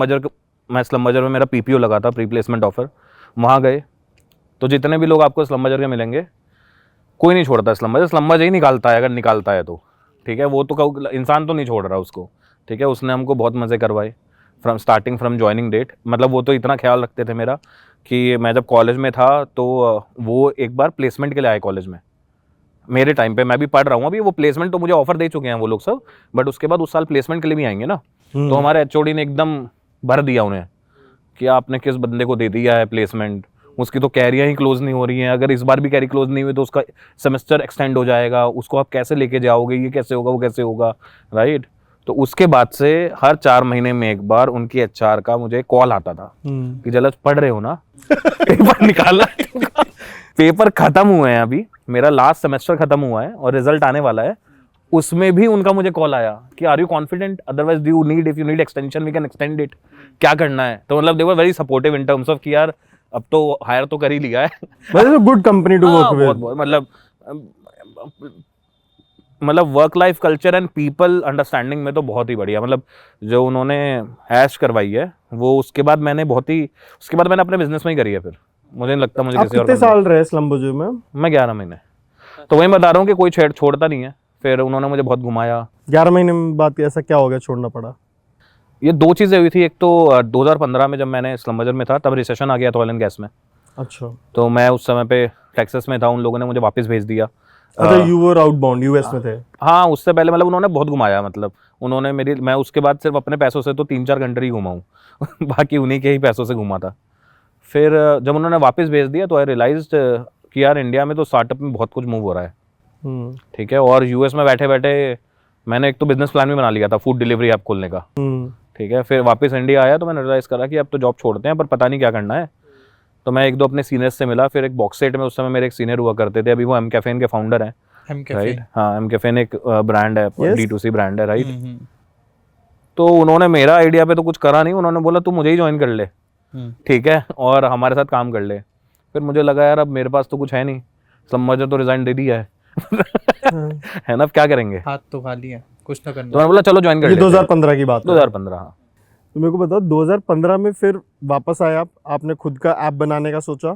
Speaker 2: बजर में मेरा PPO लगा था, प्री प्लेसमेंट ऑफर, वहाँ गए तो जितने भी लोग आपको स्लम बजर के मिलेंगे कोई नहीं छोड़ता स्लम बजर ही निकालता है अगर निकालता है तो, ठीक है। वो तो इंसान तो नहीं छोड़ रहा उसको, ठीक है। उसने हमको बहुत मज़े करवाए फ्रॉम ज्वाइनिंग डेट। मतलब वो तो इतना ख्याल रखते थे मेरा कि मैं जब कॉलेज में था तो वो एक बार प्लेसमेंट के लिए आए कॉलेज में मेरे टाइम पे। मैं भी पढ़ रहा हूँ अभी, वो प्लेसमेंट तो मुझे ऑफर दे चुके हैं वो लोग सब, बट उसके बाद उस साल प्लेसमेंट के लिए भी आएंगे ना। तो हमारे HOD ने एकदम भर दिया उन्हें कि आपने किस बंदे को दे दिया है प्लेसमेंट, उसकी तो कैरियाँ ही क्लोज नहीं हो रही हैं, अगर इस बार भी कैरी क्लोज नहीं हुई तो उसका सेमेस्टर एक्सटेंड हो जाएगा, उसको आप कैसे लेके जाओगे, ये कैसे होगा, वो कैसे होगा, राइट। तो उसके बाद से हर 4 महीने में एक बार उनकी HR का मुझे कॉल आता था कि जलज पढ़ रहे हो ना, पेपर निकालना है तुमका। पेपर खत्म हुए हैं, अभी मेरा लास्ट सेमेस्टर खत्म हुआ है और रिजल्ट आने वाला है, उसमें भी उनका मुझे कॉल आया कि are you confident, otherwise do you need, if you need extension we can extend it, क्या करना है। तो मतलब they were very supportive in terms of कि यार अब तो हायर तो कर ही लिया है।
Speaker 1: Good company to work with.
Speaker 2: बहुत मतलब work life culture and people understanding में तो बहुत ही बढ़िया। मतलब जो उन्होंने ऐश करवाई है वो उसके बाद मैंने अपने बिजनेस में ही करी है। फिर मुझे नहीं लगता मुझे
Speaker 1: आप
Speaker 2: किसी और
Speaker 1: कितने साल रहे स्लम्बोजो में?
Speaker 2: मैं 11 महीने। तो वही बता रहा हूँ कि कोई छोड़ता नहीं है। फिर उन्होंने मुझे बहुत घुमाया।
Speaker 1: 11 महीने में बात ऐसा क्या हो गया छोड़ना पड़ा?
Speaker 2: ये 2 चीज़ें हुई थी। एक तो 2015 में जब मैंने स्लम बजर में था तब रिसेशन आ गया था ऑयल एंड गैस में।
Speaker 1: अच्छा।
Speaker 2: तो मैं उस समय पे टेक्सास में था, उन लोगों ने मुझे वापस भेज दिया।
Speaker 1: अच्छा, यू वर आउटबाउंड, यूएस में थे?
Speaker 2: हाँ, उससे पहले मतलब उन्होंने बहुत घुमाया। मतलब उन्होंने मैं उसके बाद सिर्फ अपने पैसों से तो 3-4 कंट्री घुमा हूँ बाकी उन्हीं के ही पैसों से घुमा था। फिर जब उन्होंने वापस भेज दिया तो आई रियलाइज्ड कि यार इंडिया में तो स्टार्टअप में बहुत कुछ मूव हो रहा है, ठीक है। और यूएस में बैठे बैठे मैंने एक तो बिजनेस प्लान भी बना लिया था फूड डिलीवरी ऐप खोलने का, ठीक है। फिर वापस इंडिया आया तो मैंने रियलाइज़ करा कि अब तो जॉब छोड़ते हैं पर पता नहीं क्या करना है। तो मैं 1-2 अपने सीनियर्स से मिला। फिर एक बॉक्सेट में उस समय मेरे एक सीनियर हुआ करते थे, अभी वो एम कैफेन के फाउंडर हैं, राइट। हाँ, एम कैफेन एक ब्रांड है, D2C ब्रांड है, राइट। तो उन्होंने मेरा आइडिया पे तो कुछ करा नहीं, उन्होंने बोला तू मुझे ही ज्वाइन कर ले, ठीक है, और हमारे साथ काम कर ले। फिर मुझे लगा यार अब मेरे पास तो कुछ है नहीं, स्लम बजर तो रिजाइन दे दिया है है ना, अब क्या करेंगे, हाथ तो खाली है, कुछ ना करना। तो मैंने बोला चलो ज्वाइन कर ले।
Speaker 1: 2015 की बात है?
Speaker 2: 2015। हाँ।
Speaker 1: तो मेरे को बताओ 2015 में फिर वापस आए आपने खुद का ऐप बनाने का सोचा,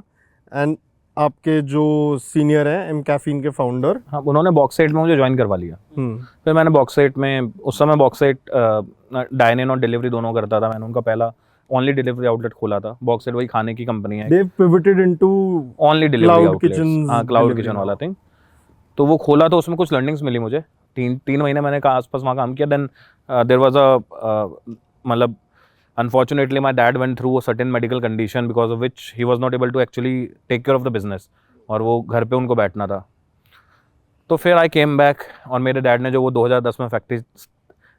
Speaker 1: एंड आपके जो सीनियर हैं एम कैफीन के फाउंडर,
Speaker 2: हाँ, उन्होंने बॉक्सेट में मुझे ज्वाइन करवा लिया। फिर मैंने बॉक्सेट में, उस समय बॉक्सेट डाइन इन और डिलीवरी दोनों करता था। मैंने उनका पहला ओनली डिलीवरी आउटलेट खोला था। बॉक्सेट वही खाने की कंपनी है,
Speaker 1: they pivoted into
Speaker 2: only delivery
Speaker 1: cloud
Speaker 2: outlets.
Speaker 1: Kitchen.
Speaker 2: हाँ, क्लाउड किचन वाला थिंग। तो वो खोला तो उसमें कुछ लर्निंग्स मिली मुझे। 3 महीने मैंने आसपास वहाँ काम किया। देन देयर वाज मतलब unfortunately my dad went through a certain medical condition because of which he was not able to actually take care of the business, और वो घर पे उनको बैठना था। तो फिर आई केम बैक और मेरे डैड ने जो वो 2010 में फैक्ट्री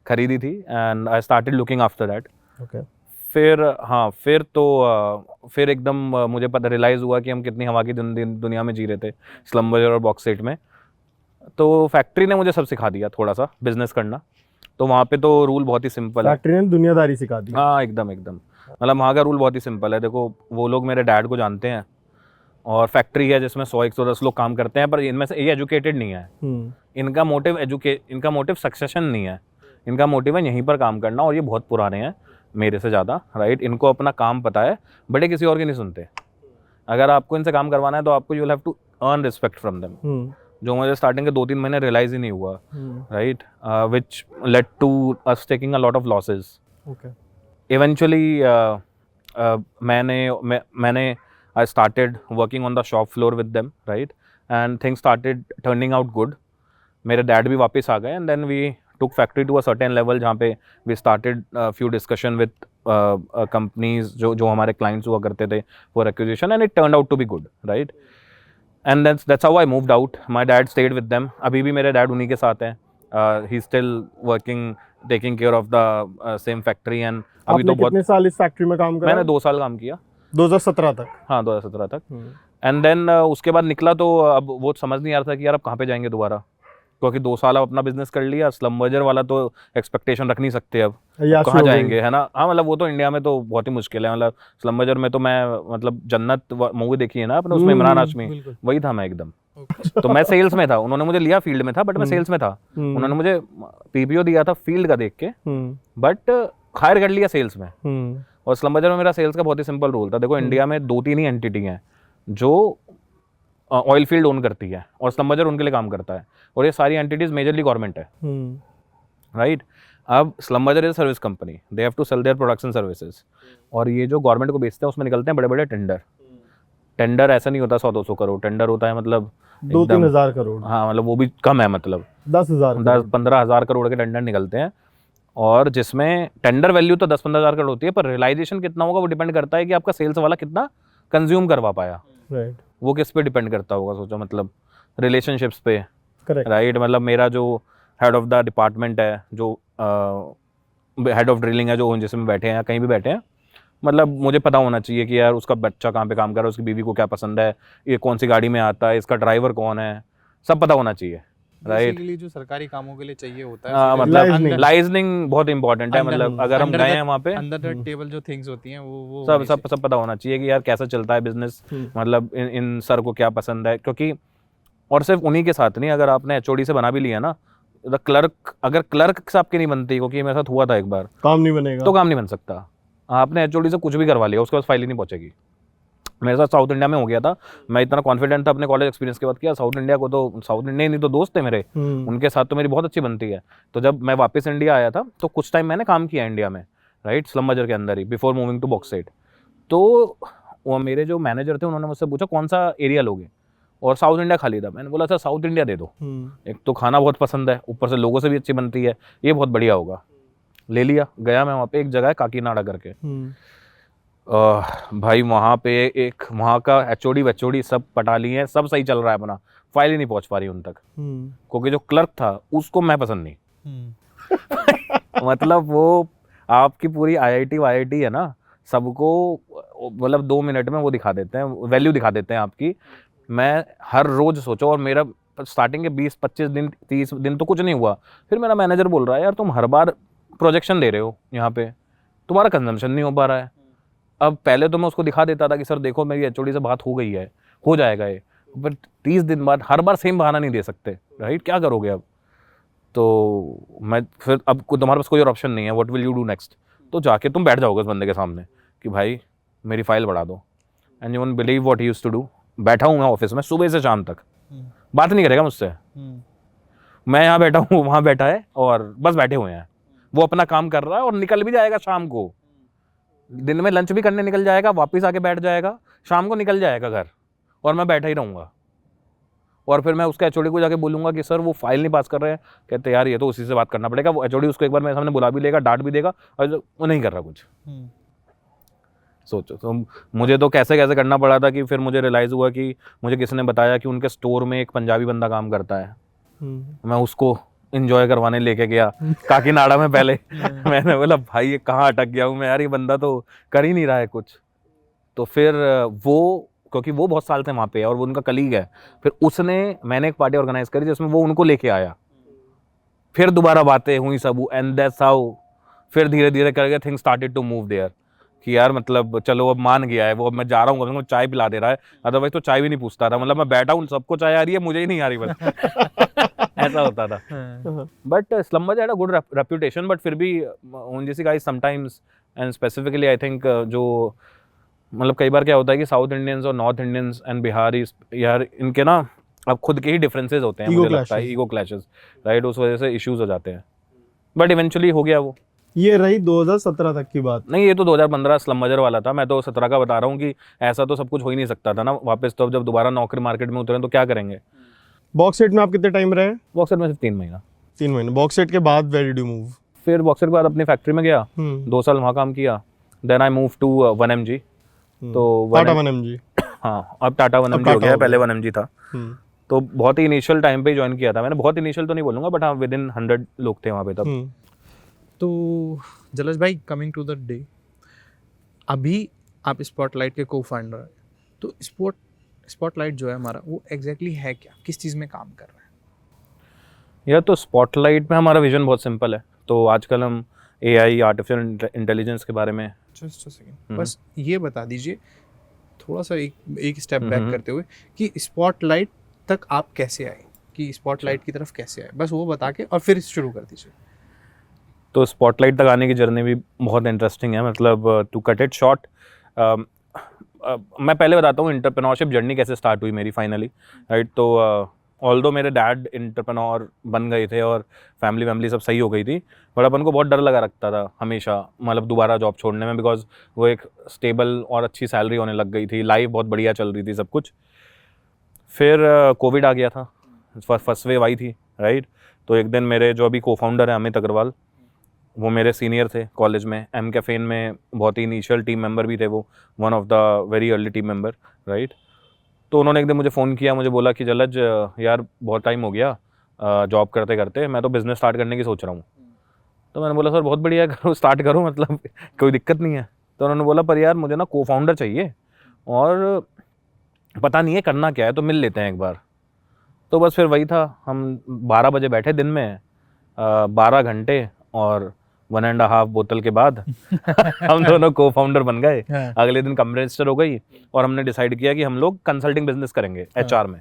Speaker 2: खरीदी थी and I started looking after that.
Speaker 1: Okay.
Speaker 2: फिर एकदम मुझे पता रियलाइज़ हुआ कि हम कितनी हवा की दुनिया में जी रहे थे स्लम बजर और बॉक्सेट में। तो फैक्ट्री ने मुझे सब सिखा दिया थोड़ा सा बिजनेस करना। तो वहाँ पे तो रूल बहुत ही सिंपल है।
Speaker 1: फैक्ट्री ने दुनियादारी सिखा दी।
Speaker 2: हाँ, एकदम मतलब वहाँ का रूल बहुत ही सिंपल है। देखो वो लोग मेरे डैड को जानते हैं और फैक्ट्री है जिसमें 100-110 लोग काम करते हैं, पर इनमें से ये एजुकेटेड नहीं है। इनका मोटिव सक्सेशन नहीं है, इनका मोटिव है यहीं पर काम करना, और ये बहुत पुराने हैं मेरे से ज़्यादा, राइट। इनको अपना काम पता है, बड़े किसी और की नहीं सुनते। अगर आपको इनसे काम करवाना है तो आपको you will have to earn respect from them, जो मुझे स्टार्टिंग के 2-3 महीने रियलाइज ही नहीं हुआ, right, which led to us taking a lot of losses. Eventually मैंने I started working on the shop floor with them, right, and things started turning out good. मेरे डैड भी वापस आ गए and then we took factory to a certain level जहाँ पे we started few discussion with companies जो हमारे क्लाइंट्स हुआ करते थे for acquisition, and it turn out to be good, right. And that's how I moved out. My dad stayed with them. अभी भी मेरे डैड उन्हीं के साथ हैं. He's still working, taking care of the same factory. And अभी तो
Speaker 1: कितने साल इस फैक्ट्री में काम करा?
Speaker 2: मैंने 2 साल काम किया,
Speaker 1: 2017 तक।
Speaker 2: हाँ, 2017 तक। एंड देन उसके बाद निकला तो अब वो समझ नहीं आ रहा था कि यार अब कहाँ पे जाएंगे दोबारा, क्योंकि 2 साल अब अपना बिजनेस कर लिया। स्लम बजर वाला तो एक्सपेक्टेशन रख नहीं सकते, अब कहाँ जाएंगे, है ना। हाँ, मतलब वो तो इंडिया में तो बहुत ही मुश्किल है। मतलब स्लम बजर में तो मैं, मतलब जन्नत मूवी देखी है ना आपने, उसमें इमरान हाशमी, वही था मैं एकदम। तो मैं सेल्स में था, उन्होंने मुझे लिया फील्ड में था, बट मैं सेल्स में था। उन्होंने मुझे PPO दिया था फील्ड का देख के, बट हायर कर लिया सेल्स में। और स्लम बजर में मेरा सेल्स का बहुत ही सिंपल रूल था। देखो इंडिया में 2-3 ही एंटिटी हैं जो ऑयल फील्ड ओन करती है और स्लम बजर उनके लिए काम करता है, और ये सारी एंटिटीज मेजरली गवर्नमेंट है, राइट। अब स्लम बजर is service company, they have to sell their products and services, और ये जो गवर्नमेंट को बेचते हैं उसमें निकलते हैं बड़े बड़े टेंडर। ऐसा नहीं होता 100-200 करोड़ टेंडर होता है, मतलब
Speaker 1: 2-3 हज़ार करोड़।
Speaker 2: हाँ, मतलब वो भी कम है, मतलब 10-15 हज़ार करोड़ के टेंडर निकलते हैं, और जिसमें टेंडर वैल्यू तो 10-15 हज़ार करोड़ होती है, पर रियलाइजेशन कितना होगा वो डिपेंड करता है कि आपका सेल्स वाला कितना कंज्यूम करवा पाया।
Speaker 1: राइट,
Speaker 2: वो किस पे डिपेंड करता होगा सोचो, मतलब रिलेशनशिप्स पे,
Speaker 1: करेक्ट।
Speaker 2: राइट। मतलब मेरा जो हेड ऑफ द डिपार्टमेंट है, जो हेड ऑफ ड्रिलिंग है, जो जिसमें बैठे हैं या कहीं भी बैठे हैं, मतलब मुझे पता होना चाहिए कि यार उसका बच्चा कहाँ पे काम कर रहा है, उसकी बीवी को क्या पसंद है, ये कौन सी गाड़ी में आता है, इसका ड्राइवर कौन है, सब पता होना चाहिए, राइट।
Speaker 3: बेसिकली जो सरकारी कामों के लिए चाहिए होता है,
Speaker 2: हाँ,
Speaker 3: सीधे
Speaker 2: मतलब
Speaker 1: Liaising.
Speaker 2: लाइजनिंग बहुत इंपॉर्टेंट है। मतलब अगर हम गए हैं वहाँ पे,
Speaker 3: अंडर द टेबल जो थिंग्स होती हैं वो
Speaker 2: सब सब सब पता होना चाहिए कि यार कैसा चलता है बिजनेस, मतलब इन सर को क्या पसंद है। क्योंकि और सिर्फ उन्हीं के साथ नहीं, अगर आपने एचओडी से बना भी लिया ना, द क्लर्क, अगर क्लर्क से आपकी नहीं बनती, क्योंकि मेरे साथ हुआ था एक बार,
Speaker 1: काम नहीं बनेगा।
Speaker 2: तो काम नहीं बन सकता। आपने एचओडी से कुछ भी करवा लिया, उसके पास फाइल ही नहीं पहुंचेगी। मेरे साथ साउथ इंडिया में हो गया था। मैं इतना कॉन्फिडेंट था अपने कॉलेज एक्सपीरियंस के बाद, किया साउथ इंडिया को, तो साउथ इंडिया नहीं तो दोस्त थे मेरे, उनके साथ तो मेरी बहुत अच्छी बनती है। तो जब मैं वापस इंडिया आया था, तो कुछ टाइम मैंने काम किया इंडिया में, राइट, स्लम बाजार के अंदर ही, बिफोर मूविंग टू बॉक्साइट। तो वो मेरे जो मैनेजर थे, उन्होंने मुझसे पूछा कौन सा एरिया लोगे, और साउथ इंडिया खाली था। मैंने बोला सर साउथ इंडिया दे दो, एक तो खाना बहुत पसंद है, ऊपर से लोगों से भी अच्छी बनती है, ये बहुत बढ़िया होगा। ले लिया, गया मैं वहाँ पे, एक जगह है काकीनाडा करके। भाई वहाँ पे एक वहाँ का एचओडी वेचओडी सब पटा लिए हैं, सब सही चल रहा है अपना, फाइल ही नहीं पहुँच पा रही उन तक, क्योंकि जो क्लर्क था उसको मैं पसंद नहीं। मतलब वो आपकी पूरी आईआईटी वाईआईटी है ना, सबको मतलब 2 मिनट में वो दिखा देते हैं, वैल्यू दिखा देते हैं आपकी। मैं हर रोज सोचो, और मेरा स्टार्टिंग के 20-25 दिन 30 दिन तो कुछ नहीं हुआ, फिर मेरा मैनेजर बोल रहा है यार तुम हर बार प्रोजेक्शन दे रहे हो, यहाँ पे तुम्हारा कंजम्पशन नहीं हो पा रहा है। अब पहले तो मैं उसको दिखा देता था कि सर देखो मेरी एचओडी से बात हो गई है, हो जाएगा ये, बट 30 दिन बाद हर बार सेम बहाना नहीं दे सकते, राइट, क्या करोगे अब। तो मैं फिर, अब तुम्हारे पास कोई और ऑप्शन नहीं है, what will you do next. तो जाके तुम बैठ जाओगे उस बंदे के सामने कि भाई मेरी फाइल बढ़ा दो, and you won't believe what he used to do. बैठा हूँ मैं ऑफिस में सुबह से शाम तक, बात नहीं करेगा मुझसे। मैं यहाँ बैठा हूँ, वहाँ बैठा है, और बस बैठे हुए हैं, वो अपना काम कर रहा है, और निकल भी जाएगा शाम को, दिन में लंच भी करने निकल जाएगा, वापस आके बैठ जाएगा, शाम को निकल जाएगा घर, और मैं बैठा ही रहूँगा। और फिर मैं उसके एचओडी को जाके बोलूँगा कि सर वो फाइल नहीं पास कर रहे हैं, कहते यार ये तो उसी से बात करना पड़ेगा। वो एचओडी उसको एक बार मेरे सामने बुला भी लेगा, डांट भी देगा, और वो नहीं कर रहा कुछ। सोचो, तो मुझे तो कैसे कैसे करना पड़ा था कि फिर मुझे रियलाइज़ हुआ कि मुझे किसी ने बताया कि उनके स्टोर में एक पंजाबी बंदा काम करता है। मैं उसको इंजॉय करवाने लेके गया काकीनाडा में पहले। मैंने बोला भाई ये कहाँ अटक गया हूँ मैं यार, ये बंदा तो कर ही नहीं रहा है कुछ। तो फिर वो, क्योंकि वो बहुत साल से वहाँ पे है और वो उनका कलीग है, फिर मैंने एक पार्टी ऑर्गेनाइज करी जिसमें वो उनको लेके आया, फिर दोबारा बातें हुई सब, एंड दैट्स हाउ फिर धीरे धीरे करके things started to move there, कि यार मतलब चलो अब मान गया है वो, अब मैं जा रहा हूँ, चाय पिला दे रहा है, अदरवाइज तो चाय भी नहीं पूछता था। मतलब मैं बैठा हूँ, सबको चाय आ रही है, मुझे ही नहीं आ रही बस। ऐसा होता था। बट स्लम बाजार had a good reputation, but फिर भी जैसे guys sometimes, and specifically I think, जो मतलब कई बार क्या होता है कि साउथ इंडियंस और नॉर्थ इंडियंस एंड बिहारी यार, इनके ना अब खुद के ही डिफरेंसेस होते हैं, मुझे लगता है ईगो क्लैशेस, राइट, उस वजह से इश्यूज हो जाते हैं। बट इवेंचुअली हो गया वो।
Speaker 1: ये रही 2017 तक की बात।
Speaker 2: नहीं, ये तो 2015 स्लम बाजार वाला था, मैं तो 17 का बता रहा हूँ कि ऐसा तो सब कुछ हो ही नहीं सकता था ना वापस। तो अब जब दोबारा नौकरी मार्केट में उतरे तो क्या करेंगे।
Speaker 1: बॉक्साइट में आप कितने टाइम रहे?
Speaker 2: बॉक्सर में सिर्फ 3 महीना।
Speaker 1: 3 महीने। बॉक्साइट के बाद वेयर डिड यू मूव?
Speaker 2: फिर बॉक्सर के बाद अपनी फैक्ट्री में गया, 2 साल वहाँ काम किया। Then I move to 1mg। तो
Speaker 1: टाटा 1mg।
Speaker 2: हाँ, अब टाटा 1mg हो गया, पहले 1mg था। तो बहुत ही इनिशियल टाइम पे ज्वाइन किया था मैंने, बहुत इनिशियल तो नहीं बोलूँगा, बट हाँ विद इन 100 लोग थे वहाँ पे तब।
Speaker 3: तो जलज भाई, कमिंग टू द डे, अभी आप स्पॉटलाइट के को फाउंडर हैं, तो स्पॉटलाइट जो है हमारा, वो एग्जैक्टली है क्या, किस चीज़ में काम कर रहा है?
Speaker 2: यार तो स्पॉटलाइट में हमारा विजन बहुत सिंपल है। तो आजकल हम AI, आर्टिफिशियल इंटेलिजेंस के बारे में,
Speaker 3: जस्ट अ सेकंड, बस ये बता दीजिए थोड़ा सा एक स्टेप बैक करते हुए कि स्पॉटलाइट तक आप कैसे आए, कि स्पॉटलाइट की तरफ कैसे आए, बस वो बता के और फिर शुरू कर दीजिए।
Speaker 2: तो स्पॉटलाइट तक आने की जर्नी भी बहुत इंटरेस्टिंग है। मतलब टू कट इट शॉर्ट, मैं पहले बताता हूँ एंटरप्रेन्योरशिप जर्नी कैसे स्टार्ट हुई मेरी फाइनली, राइट। तो ऑल्दो मेरे डैड एंटरप्रेन्योर बन गए थे और फैमिली सब सही हो गई थी, बट अपन को बहुत डर लगा रखता था हमेशा, मतलब दोबारा जॉब छोड़ने में, बिकॉज वो एक स्टेबल और अच्छी सैलरी होने लग गई थी, लाइफ बहुत बढ़िया चल रही थी सब कुछ। फिर कोविड आ गया था, फर्स्ट वेव आई थी, राइट। तो एक दिन मेरे जो अभी को फाउंडर है अमित अग्रवाल, वो मेरे सीनियर थे कॉलेज में, एम कैफेन में बहुत ही इनिशियल टीम मेंबर भी थे वो, one of the very early team member, right. तो उन्होंने एक दिन मुझे फ़ोन किया, मुझे बोला कि जलज यार बहुत टाइम हो गया जॉब करते करते, मैं तो बिज़नेस स्टार्ट करने की सोच रहा हूँ। तो मैंने बोला सर बहुत बढ़िया, करो, स्टार्ट करो, मतलब कोई दिक्कत नहीं है। तो उन्होंने बोला पर यार मुझे ना को फाउंडर चाहिए और पता नहीं है करना क्या है, तो मिल लेते हैं एक बार। तो बस फिर वही था, हम 12 बजे बैठे दिन में, 12 घंटे और 1.5 बोतल के बाद हम दोनों को फाउंडर बन गए। अगले दिन कंपनी रजिस्टर हो गई और हमने डिसाइड किया कि हम लोग कंसल्टिंग बिजनेस करेंगे एचआर में।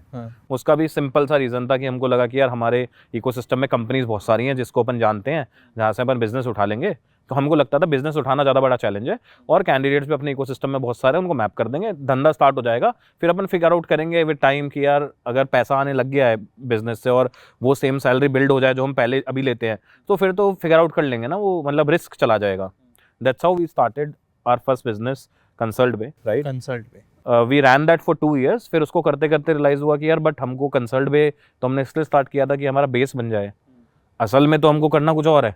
Speaker 2: उसका भी सिंपल सा रीज़न था कि हमको लगा कि यार हमारे इकोसिस्टम में कंपनीज बहुत सारी हैं जिसको अपन जानते हैं, जहाँ से अपन बिजनेस उठा लेंगे। तो हमको लगता था बिजनेस उठाना ज़्यादा बड़ा चैलेंज है और कैंडिडेट्स भी अपने इकोसिस्टम में बहुत सारे हैं, उनको मैप कर देंगे, धंधा स्टार्ट हो जाएगा। फिर अपन फिगर आउट करेंगे विद टाइम कि यार अगर पैसा आने लग गया है बिजनेस से और वो सेम सैलरी बिल्ड हो जाए जो हम पहले अभी लेते हैं, तो फिर तो फिगर आउट कर लेंगे ना, वो मतलब रिस्क चला जाएगा। That's how we started our first business Consult Pay, right.
Speaker 3: Consult Pay
Speaker 2: we ran that for 2 years। फिर उसको करते करते रियलाइज़ हुआ कि यार बट हमको कंसल्ट पे तो हमने इसलिए स्टार्ट किया था कि हमारा बेस बन जाए, असल में तो हमको करना कुछ और है।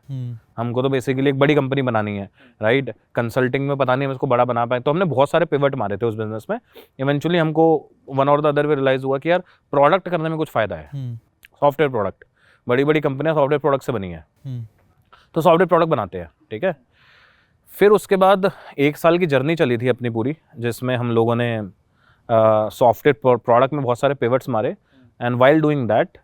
Speaker 2: हमको तो बेसिकली एक बड़ी कंपनी बनानी है, राइट। कंसल्टिंग में पता नहीं हम इसको बड़ा बना पाए, तो हमने बहुत सारे पिवट मारे थे उस बिजनेस में। इवेंचुअली हमको वन और द अदर वे रियलाइज़ हुआ कि यार प्रोडक्ट करने में कुछ फ़ायदा है। सॉफ्टवेयर प्रोडक्ट, बड़ी बड़ी कंपनियां सॉफ्टवेयर प्रोडक्ट से बनी है, तो सॉफ्टवेयर प्रोडक्ट बनाते हैं, ठीक है। फिर उसके बाद 1 साल की जर्नी चली थी अपनी पूरी, जिसमें हम लोगों ने सॉफ्टवेयर प्रोडक्ट में बहुत सारे पिवट्स मारे। एंड वाइल डूइंग दैट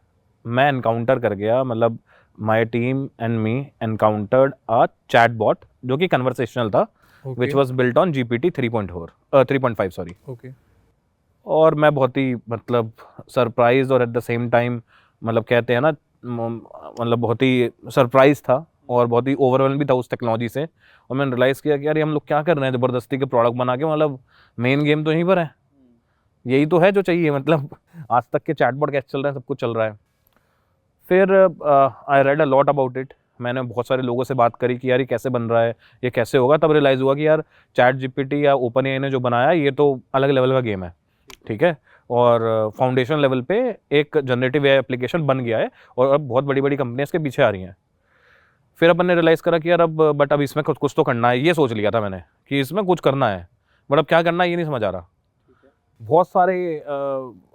Speaker 2: मैं एनकाउंटर कर गया, मतलब my team and me encountered a chat bot जो कि कन्वर्सेशनल था, which was built on GPT 3.5 sorry.
Speaker 3: Okay.
Speaker 2: और मैं बहुत ही मतलब सरप्राइज और एट द सेम टाइम मतलब कहते हैं ना, मतलब बहुत ही सरप्राइज था और बहुत ही ओवरवेल्म भी था उस टेक्नोलॉजी से। और मैंने रियलाइज़ किया कि यार ये हम लोग क्या कर रहे हैं ज़बरदस्ती के प्रोडक्ट बना के, मतलब मेन गेम तो यहीं पर है, यही तो है जो चाहिए, मतलब आज तक के चैटबॉट कैसे चल रहे हैं, सब कुछ चल रहा है। फिर I read a lot about it, मैंने बहुत सारे लोगों से बात करी कि यार ये कैसे बन रहा है, ये कैसे होगा। तब रियलाइज़ हुआ कि यार चैट GPT या ओपन एआई ने जो बनाया ये तो अलग लेवल का गेम है, ठीक है। और फाउंडेशन लेवल पे एक जनरेटिव एआई एप्लीकेशन बन गया है और अब बहुत बड़ी बड़ी कंपनियां इसके पीछे आ रही हैं। फिर अपन ने रियलाइज़ करा कि यार अब इसमें कुछ तो करना है, ये सोच लिया था मैंने कि इसमें कुछ करना है, बट अब क्या करना है ये नहीं समझ आ रहा। बहुत सारे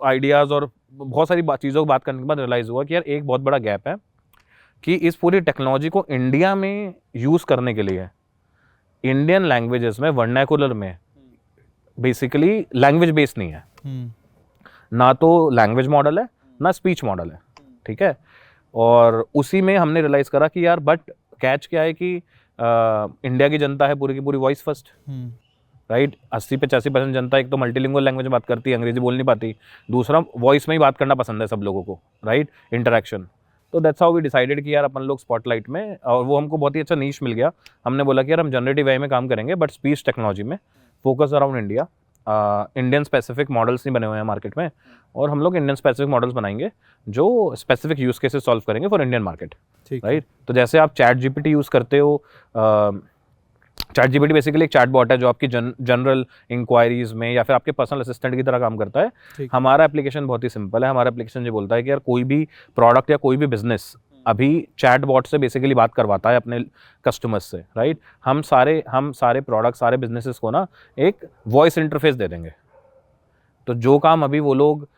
Speaker 2: आइडियाज़ और बहुत सारी चीज़ों की बात करने के बाद रियलाइज़ हुआ कि यार एक बहुत बड़ा गैप है कि इस पूरी टेक्नोलॉजी को इंडिया में यूज़ करने के लिए इंडियन लैंग्वेजेस में, वर्नाकुलर में, बेसिकली लैंग्वेज बेस नहीं है, ना तो लैंग्वेज मॉडल है ना स्पीच मॉडल है, ठीक है। और उसी में हमने रियलाइज़ करा कि यार बट कैच क्या है कि इंडिया की जनता है पूरी की पूरी वॉइस फर्स्ट, राइट। 80-85% जनता एक तो मल्टीलिंगुअल लैंग्वेज में बात करती है, अंग्रेजी बोल नहीं पाती, दूसरा वॉइस में ही बात करना पसंद है सब लोगों को, राइट, इंटरेक्शन। तो दैट्स हाउ वी डिसाइडेड कि यार अपन लोग स्पॉटलाइट में, और वो हमको बहुत ही अच्छा नीश मिल गया। हमने बोला कि यार हम जनरेटिव एआई में काम करेंगे बट स्पीच टेक्नोलॉजी में, focus around India. Indian specific models नहीं बने हुए हैं मार्केट में, और हम लोग इंडियन स्पेसिफिक मॉडल्स बनाएंगे जो स्पेसिफिक यूज़ केसेस सॉल्व करेंगे फॉर इंडियन मार्केट, राइट। तो जैसे आप चैट GPT यूज़ करते हो, चैट GPT बेसिकली एक चैट बॉट है जो आपकी जनरल इंक्वायरीज में या फिर आपके पर्सनल असिस्टेंट की तरह काम करता है। हमारा एप्लीकेशन बहुत ही सिंपल है। हमारा एप्लीकेशन ये बोलता है कि यार कोई भी प्रोडक्ट या कोई भी बिजनेस अभी चैट बॉट से बेसिकली बात करवाता है अपने कस्टमर्स से, राइट। हम सारे प्रोडक्ट, सारे बिजनेसेस को ना एक वॉइस इंटरफेस दे देंगे। तो जो काम अभी वो लोग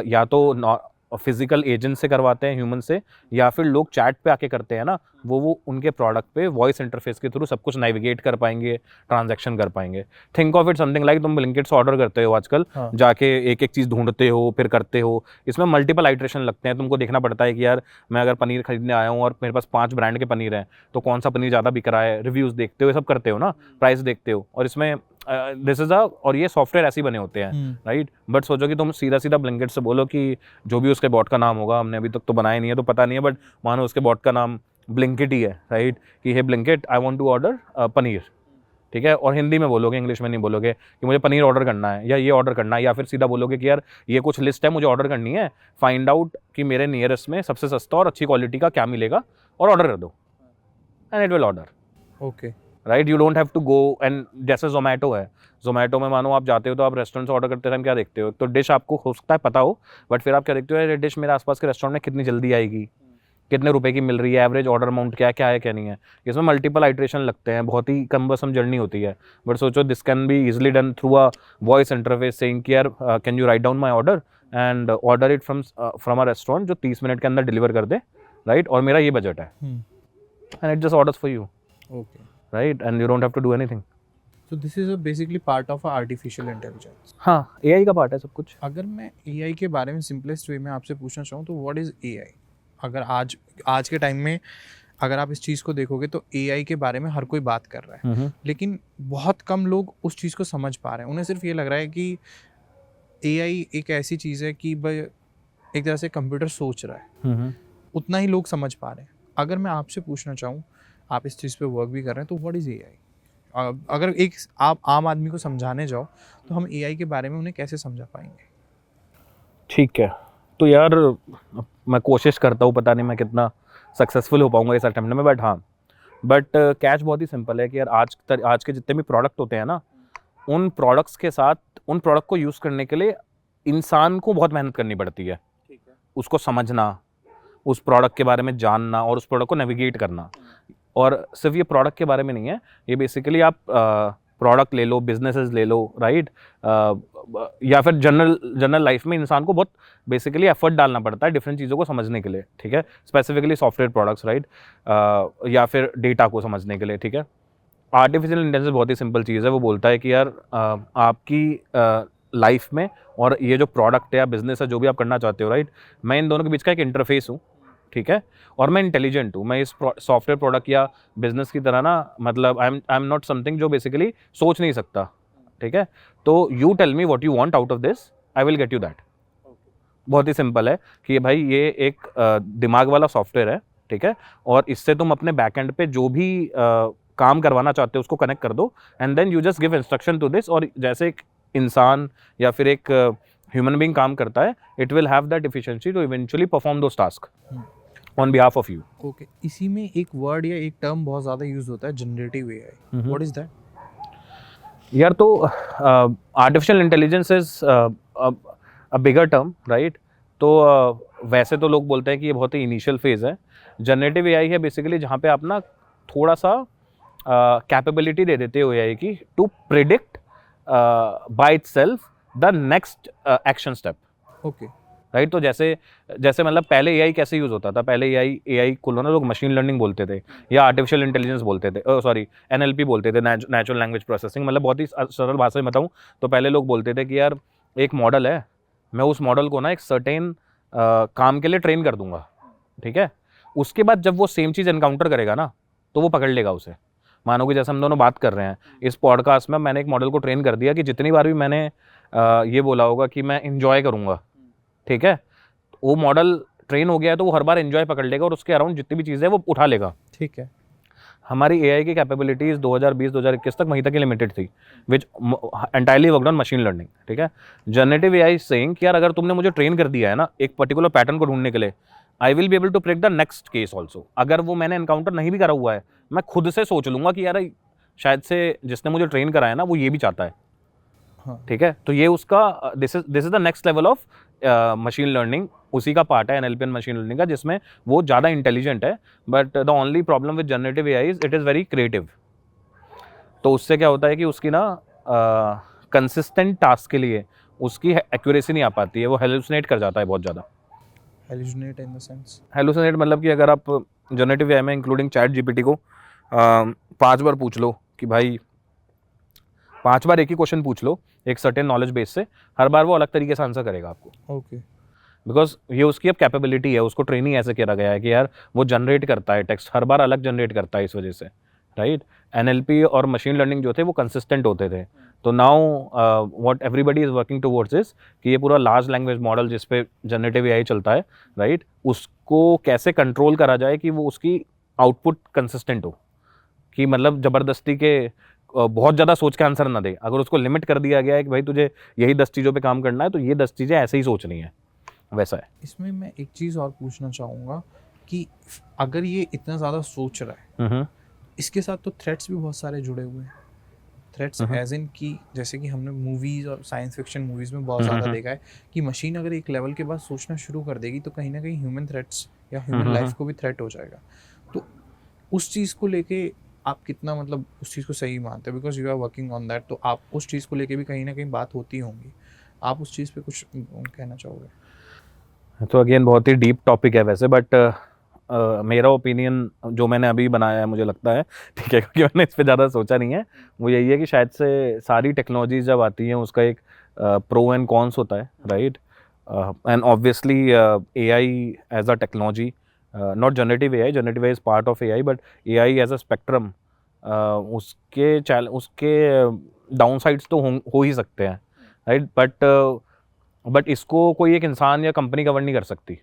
Speaker 2: या तो फिजिकल एजेंट से करवाते हैं, ह्यूमन से, या फिर लोग चैट पे आके करते हैं ना, वो उनके प्रोडक्ट पे वॉइस इंटरफेस के थ्रू सब कुछ नेविगेट कर पाएंगे, ट्रांजैक्शन कर पाएंगे। Think of it something like तुम ब्लिंकिट से ऑर्डर करते हो आजकल, जाके एक एक चीज़ ढूंढते हो फिर करते हो। इसमें मल्टीपल आइट्रेशन लगते हैं, तुमको देखना पड़ता है कि यार मैं अगर पनीर खरीदने आया हूँ और मेरे पास 5 ब्रांड के पनीर हैं, तो कौन सा पनीर ज़्यादा बिक रहा है, रिव्यूज़ देखते हो, ये सब करते हो ना, प्राइस देखते हो। और इसमें दिस इज़ और ये सॉफ्टवेयर ऐसे ही बने होते हैं, राइट। बट सोचो कि तुम सीधा ब्लिंकिट से बोलो कि जो भी उसके बॉट का नाम होगा, हमने अभी तक तो बनाया नहीं है तो पता नहीं है, बट मानो उसके बॉट का नाम ब्लिंकिट ही है, राइट, कि hey Blinkit I want to order paneer, ठीक है। और हिंदी में बोलोगे, इंग्लिश में नहीं बोलोगे कि मुझे पनीर ऑर्डर करना है या ये ऑर्डर करना है, या फिर सीधा बोलोगे कि यार ये कुछ लिस्ट है मुझे ऑर्डर करनी है, फाइंड आउट कि मेरे नियरेस्ट में सबसे सस्ता और अच्छी क्वालिटी का क्या मिलेगा और ऑर्डर कर दो, and it will order,
Speaker 3: okay,
Speaker 2: right. You don't have to go and, जैसे जोमेटो है, जोमेटो में मानो आप जाते हो तो आप रेस्टोरेंट से ऑर्डर करते टाइम क्या देखते हो, तो डिश आपको हो सकता है पता हो, बट फिर आप क्या देखते हो, ये डिश मेरे आसपास के रेस्टोरेंट में कितनी जल्दी आएगी, कितने रुपए की मिल रही है, एवरेज ऑर्डर अमाउंट क्या है क्या नहीं है। इसमें मल्टीपल आइट्रेशन लगते हैं, बहुत ही कम्बरसम जर्नी होती है। बट सोचो this can be easily done through a voice interface saying कि यार can you write down my order and order it from a restaurant जो 30 मिनट के अंदर डिलीवर कर दे, राइट, और मेरा ये बजट है, and it just orders for you,
Speaker 3: okay,
Speaker 2: right, and you don't have to do anything.
Speaker 3: तो this is basically part of artificial intelligence.
Speaker 2: हाँ, एआई का पार्ट है सब कुछ।
Speaker 3: अगर मैं एआई के बारे में सिंपलेस्ट वे में आपसे पूछना चाहूँ तो व्हाट इज़ एआई? अगर आज के टाइम में अगर आप इस चीज़ को देखोगे तो एआई के बारे में हर कोई बात कर रहा है, लेकिन बहुत कम लोग उस चीज़ को समझ पा रहे हैं। उन्हें सिर्फ ये लग रहा है कि एआई एक ऐसी चीज़ है कि भाई एक तरह से कंप्यूटर सोच रहा है, उतना ही लोग समझ पा रहे हैं। अगर मैं आपसे पूछना चाहूँ, आप इस चीज़ पे वर्क भी कर रहे हैं, तो व्हाट इज़ एआई? अगर एक आप आम आदमी को समझाने जाओ तो हम एआई के बारे में उन्हें कैसे समझा पाएंगे?
Speaker 2: ठीक है, तो यार मैं कोशिश करता हूँ, पता नहीं मैं कितना सक्सेसफुल हो पाऊंगा इस अटेम्प्ट में, बट हाँ, बट कैच बहुत ही सिंपल है कि यार आज के जितने भी प्रोडक्ट होते हैं ना, उन प्रोडक्ट्स के साथ उन प्रोडक्ट को यूज़ करने के लिए इंसान को बहुत मेहनत करनी पड़ती है।
Speaker 3: ठीक है।
Speaker 2: उसको समझना, उस प्रोडक्ट के बारे में जानना और उस प्रोडक्ट को नेविगेट करना। और सिर्फ ये प्रोडक्ट के बारे में नहीं है, ये बेसिकली आप प्रोडक्ट ले लो, बिजनेसेस ले लो, राइट, या फिर जनरल लाइफ में इंसान को बहुत बेसिकली एफर्ट डालना पड़ता है डिफरेंट चीज़ों को समझने के लिए, ठीक है, स्पेसिफिकली सॉफ्टवेयर प्रोडक्ट्स, राइट, या फिर डेटा को समझने के लिए, ठीक है। आर्टिफिशियल इंटेलिजेंस बहुत ही सिंपल चीज़ है, वो बोलता है कि यार आपकी लाइफ में और ये जो प्रोडक्ट है या बिजनेस है जो भी आप करना चाहते हो, राइट, मैं इन दोनों के बीच का एक इंटरफेस हूँ, ठीक है, और मैं इंटेलिजेंट हूँ। मैं इस सॉफ्टवेयर प्रोडक्ट या बिजनेस की तरह ना, मतलब आई एम नॉट समथिंग जो बेसिकली सोच नहीं सकता, ठीक है। तो you tell me what you want out of this, I will get you that. बहुत ही सिंपल है कि भाई ये एक दिमाग वाला सॉफ्टवेयर है, ठीक है, और इससे तुम अपने बैकएंड पे जो भी काम करवाना चाहते हो उसको कनेक्ट कर दो, and then you just give instruction to this, और जैसे एक इंसान या फिर एक ह्यूमन बीइंग काम करता है, it will have that efficiency to eventually perform those task on behalf of you.
Speaker 3: Okay, इसी में एक वर्ड या एक टर्म बहुत ज़्यादा यूज होता है, generative AI. What is that?
Speaker 2: यार तो artificial intelligence is a bigger term, right. तो वैसे तो लोग बोलते हैं कि ये बहुत ही इनिशियल फेज है। जनरेटिव एआई है बेसिकली जहाँ पे आप ना थोड़ा सा कैपेबिलिटी दे देते हो एआई की to predict by itself the next action step,
Speaker 3: okay,
Speaker 2: right. तो जैसे मतलब पहले एआई कैसे यूज़ होता था, पहले एआई को ना लोग मशीन लर्निंग बोलते थे या आर्टिफिशियल इंटेलिजेंस बोलते थे, सॉरी एनएलपी बोलते थे, नेचुरल लैंग्वेज प्रोसेसिंग। मतलब बहुत ही सरल भाषा में बताऊँ तो पहले लोग बोलते थे कि यार एक मॉडल है, मैं उस मॉडल को ना एक सर्टेन काम के लिए ट्रेन कर दूंगा, ठीक है। उसके बाद जब वो सेम चीज़ एनकाउंटर करेगा ना तो वो पकड़ लेगा उसे। मानो कि जैसे हम दोनों बात कर रहे हैं इस पॉडकास्ट में, मैंने एक मॉडल को ट्रेन कर दिया कि जितनी बार भी मैंने ये बोला होगा कि मैं इंजॉय करूँगा, ठीक है, वो मॉडल ट्रेन हो गया है तो वो हर बार एंजॉय पकड़ लेगा और उसके अराउंड जितनी भी चीज़ें वो उठा लेगा,
Speaker 3: ठीक है।
Speaker 2: हमारी एआई की कैपेबिलिटीज 2020-2021 तक वहीं तक ही लिमिटेड थी, which entirely worked on machine learning, ठीक है। जनरेटिव एआई सेइंग कि यार अगर तुमने मुझे ट्रेन कर दिया है ना एक पर्टिकुलर पैटर्न को ढूंढने के लिए, I will be able to predict the next case also. अगर वो मैंने एनकाउंटर नहीं भी करा हुआ है, मैं खुद से सोच लूंगा कि यार शायद से जिसने मुझे ट्रेन कराया ना वो ये भी चाहता है,
Speaker 3: हाँ,
Speaker 2: ठीक है। तो ये उसका this is the next level of machine learning, उसी का पार्ट है एनएलपी एंड मशीन लर्निंग का, जिसमें वो ज़्यादा इंटेलिजेंट है। But the only problem with generative AI is it is very creative. तो उससे क्या होता है कि उसकी ना कंसिस्टेंट टास्क के लिए उसकी एक्यूरेसी नहीं आ पाती है, वो हेलुसिनेट कर जाता है बहुत ज़्यादा।
Speaker 3: Hallucinate in the sense?
Speaker 2: Hallucinate मतलब कि अगर आप जनरेटिव एआई में इंक्लूडिंग चैट जीपीटी को 5 बार पूछ लो कि भाई 5 बार एक ही क्वेश्चन पूछ लो एक सर्टेन नॉलेज बेस से, हर बार वो अलग तरीके से आंसर करेगा आपको।
Speaker 3: ओके,
Speaker 2: बिकॉज ये उसकी अब कैपेबिलिटी है, उसको ट्रेनिंग ऐसे किया गया है कि यार वो जनरेट करता है टेक्स्ट, हर बार अलग जनरेट करता है, इस वजह से, राइट। एनएलपी और मशीन लर्निंग जो थे वो कंसिस्टेंट होते थे। तो now what everybody is working towards is कि ये पूरा लार्ज लैंग्वेज मॉडल जिस पे जनरेटिव एआई चलता है, राइट, उसको कैसे कंट्रोल करा जाए कि वो उसकी आउटपुट कंसिस्टेंट हो, कि मतलब ज़बरदस्ती के बहुत ज़्यादा सोच के आंसर ना दे। अगर उसको लिमिट कर दिया गया है कि भाई तुझे यही 10 चीज़ों पे काम करना है तो ये 10 चीज़ें ऐसे ही सोचनी है, वैसा है।
Speaker 3: इसमें मैं एक चीज़ और पूछना चाहूँगा कि अगर ये इतना ज़्यादा सोच रहा है, इसके साथ तो थ्रेट्स भी बहुत सारे जुड़े हुए हैं। थ्रेट्स एज इन की जैसे कि हमने मूवीज़ और साइंस फिक्शन मूवीज़ में बहुत ज़्यादा देखा है कि मशीन अगर एक लेवल के बाद सोचना शुरू कर देगी तो कहीं ना कहीं ह्यूमन थ्रेट्स या ह्यूमन लाइफ को भी थ्रेट हो जाएगा। तो उस चीज़ को लेके आप कितना मतलब उस चीज़ को सही मानते हैं, because you are working on that, तो आप उस चीज़ को लेके भी कहीं ना कहीं बात होती होंगी, आप उस चीज़ पे कुछ कहना चाहोगे?
Speaker 2: तो अगेन बहुत ही डीप टॉपिक है वैसे, बट मेरा ओपिनियन जो मैंने अभी बनाया है मुझे लगता है, ठीक है, क्योंकि मैंने इस पर ज़्यादा सोचा नहीं है, वो यही है कि शायद से सारी टेक्नोलॉजीज जब आती हैं उसका एक प्रो एंड कॉन्स होता है, right. And obviously AI as a technology, not generative AI, generative AI is part of AI, but AI as a spectrum, उसके डाउन साइड्स तो हो ही सकते हैं, राइट। बट इसको कोई एक इंसान या कंपनी कवर नहीं कर सकती।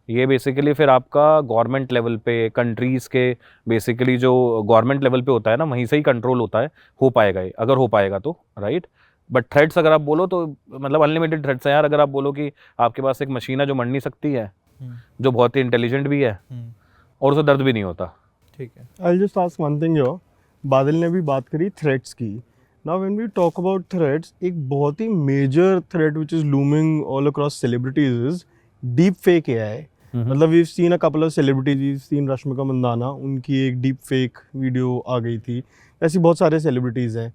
Speaker 2: ये बेसिकली फिर आपका गवर्नमेंट लेवल पे, कंट्रीज़ के बेसिकली जो गवर्नमेंट लेवल पे होता है ना, वहीं से ही कंट्रोल होता है, हो पाएगा ये, अगर हो पाएगा तो, राइट। बट थ्रेड्स अगर आप बोलो तो मतलब अनलिमिटेड थ्रेड्स हैं यार। अगर आप बोलो कि आपके पास एक मशीन है जो मर नहीं सकती है, जो बहुत ही इंटेलिजेंट भी है और उसे दर्द भी नहीं होता।
Speaker 3: ठीक है।
Speaker 1: I'll just ask one thing here. बादल ने भी बात करी थ्रेट्स की. Now when we talk about threats, एक बहुत ही major threat which is looming all across celebrities is deep fake AI. मतलब we've seen a couple of celebrities, we've seen Rashmika Mandanna, उनकी एक deep fake वीडियो आ गई थी. ऐसी बहुत सारे celebrities हैं.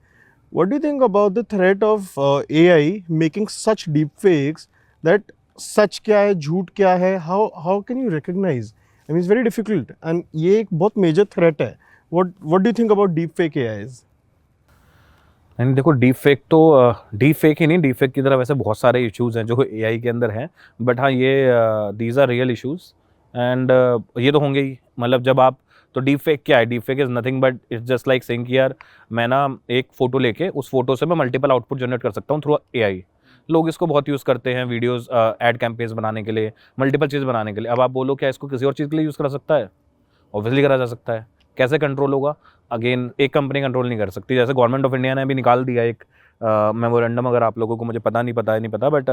Speaker 1: What do you think about the threat of AI making such deep fakes that सच क्या है, झूठ क्या है, how can you recognize? I mean, it's very difficult, and ये एक बहुत major threat है. What do you think about deep fake AIs?
Speaker 2: And देखो डीप फेक तो डीप फेक ही नहीं, डीप फेक की तरह वैसे बहुत सारे इश्यूज हैं जो AI के अंदर हैं, बट हाँ ये these are real issues and ये तो होंगे ही। मतलब जब आप, तो डीप फेक क्या है? Deep fake is nothing but it's just like saying कि यार मैं ना एक फ़ोटो लेके उस फोटो से मैं मल्टीपल आउटपुट जनरेट कर सकता हूँ थ्रू AI। लोग इसको बहुत यूज़ करते हैं वीडियोस, एड कैंपेन्स बनाने के लिए, मल्टीपल चीज़ बनाने के लिए। अब आप बोलो क्या इसको किसी और चीज़ के लिए यूज़ करा सकता है? ऑब्वियसली करा जा सकता है। कैसे कंट्रोल होगा? अगेन एक कंपनी कंट्रोल नहीं कर सकती। जैसे गवर्नमेंट ऑफ इंडिया ने भी निकाल दिया एक मेमोरेंडम, अगर आप लोगों को, मुझे पता नहीं पता बट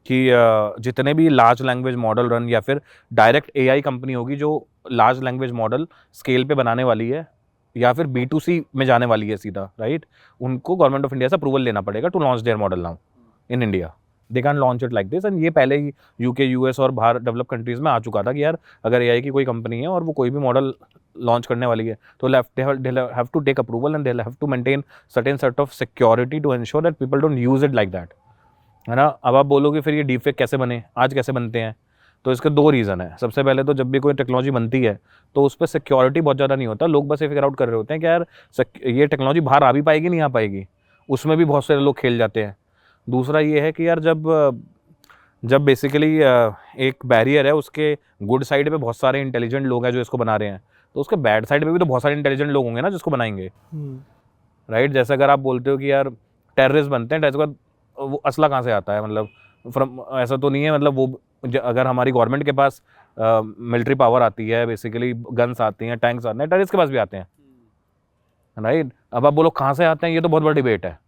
Speaker 2: कि जितने भी लार्ज लैंग्वेज मॉडल रन या फिर डायरेक्ट AI कंपनी होगी जो लार्ज लैंग्वेज मॉडल स्केल पे बनाने वाली है या फिर B2C में जाने वाली है सीधा, राइट, उनको गवर्नमेंट ऑफ इंडिया से अप्रूवल लेना पड़ेगा to launch their model now in India. They can launch it like this. And ये पहले ही UK, US और बाहर डेवलप कंट्रीज़ में आ चुका था कि यार अगर AI की कोई कंपनी है और वो कोई भी मॉडल लॉन्च करने वाली है तो they'll have to take approval and they'll have to maintain certain set of security to ensure that people don't use it like that, है ना। अब आप बोलोगे फिर ये डीप फेक कैसे बने, आज कैसे बनते हैं? तो इसके दो रीज़न है। सबसे पहले तो जब भी कोई टेक्नोलॉजी बनती है तो उस पर सिक्योरिटी बहुत ज़्यादा नहीं होता। लोग बस ये फिगर आउट कर रहे होते हैं कि यार ये टेक्नोलॉजी बाहर आ भी पाएगी, नहीं आ पाएगी, उसमें भी बहुत सारे लोग खेल जाते हैं। दूसरा ये है कि यार जब बेसिकली एक बैरियर है, उसके गुड साइड पे बहुत सारे इंटेलिजेंट लोग हैं जो इसको बना रहे हैं, तो उसके बैड साइड पे भी तो बहुत सारे इंटेलिजेंट लोग होंगे ना जिसको बनाएंगे, राइट। जैसे अगर आप बोलते हो कि यार टेररिस्ट बनते हैं, टेररिस्ट का वो असला कहाँ से आता है? मतलब फ्रॉम, ऐसा तो नहीं है, मतलब वो अगर हमारी गवर्नमेंट के पास मिलिट्री पावर आती है, बेसिकली गन्स आती हैं, टैंक्स आते हैं, टेररिस्ट के पास भी आते हैं, राइट। अब आप बोलो कहाँ से आते हैं, ये तो बहुत बड़ा डिबेट है,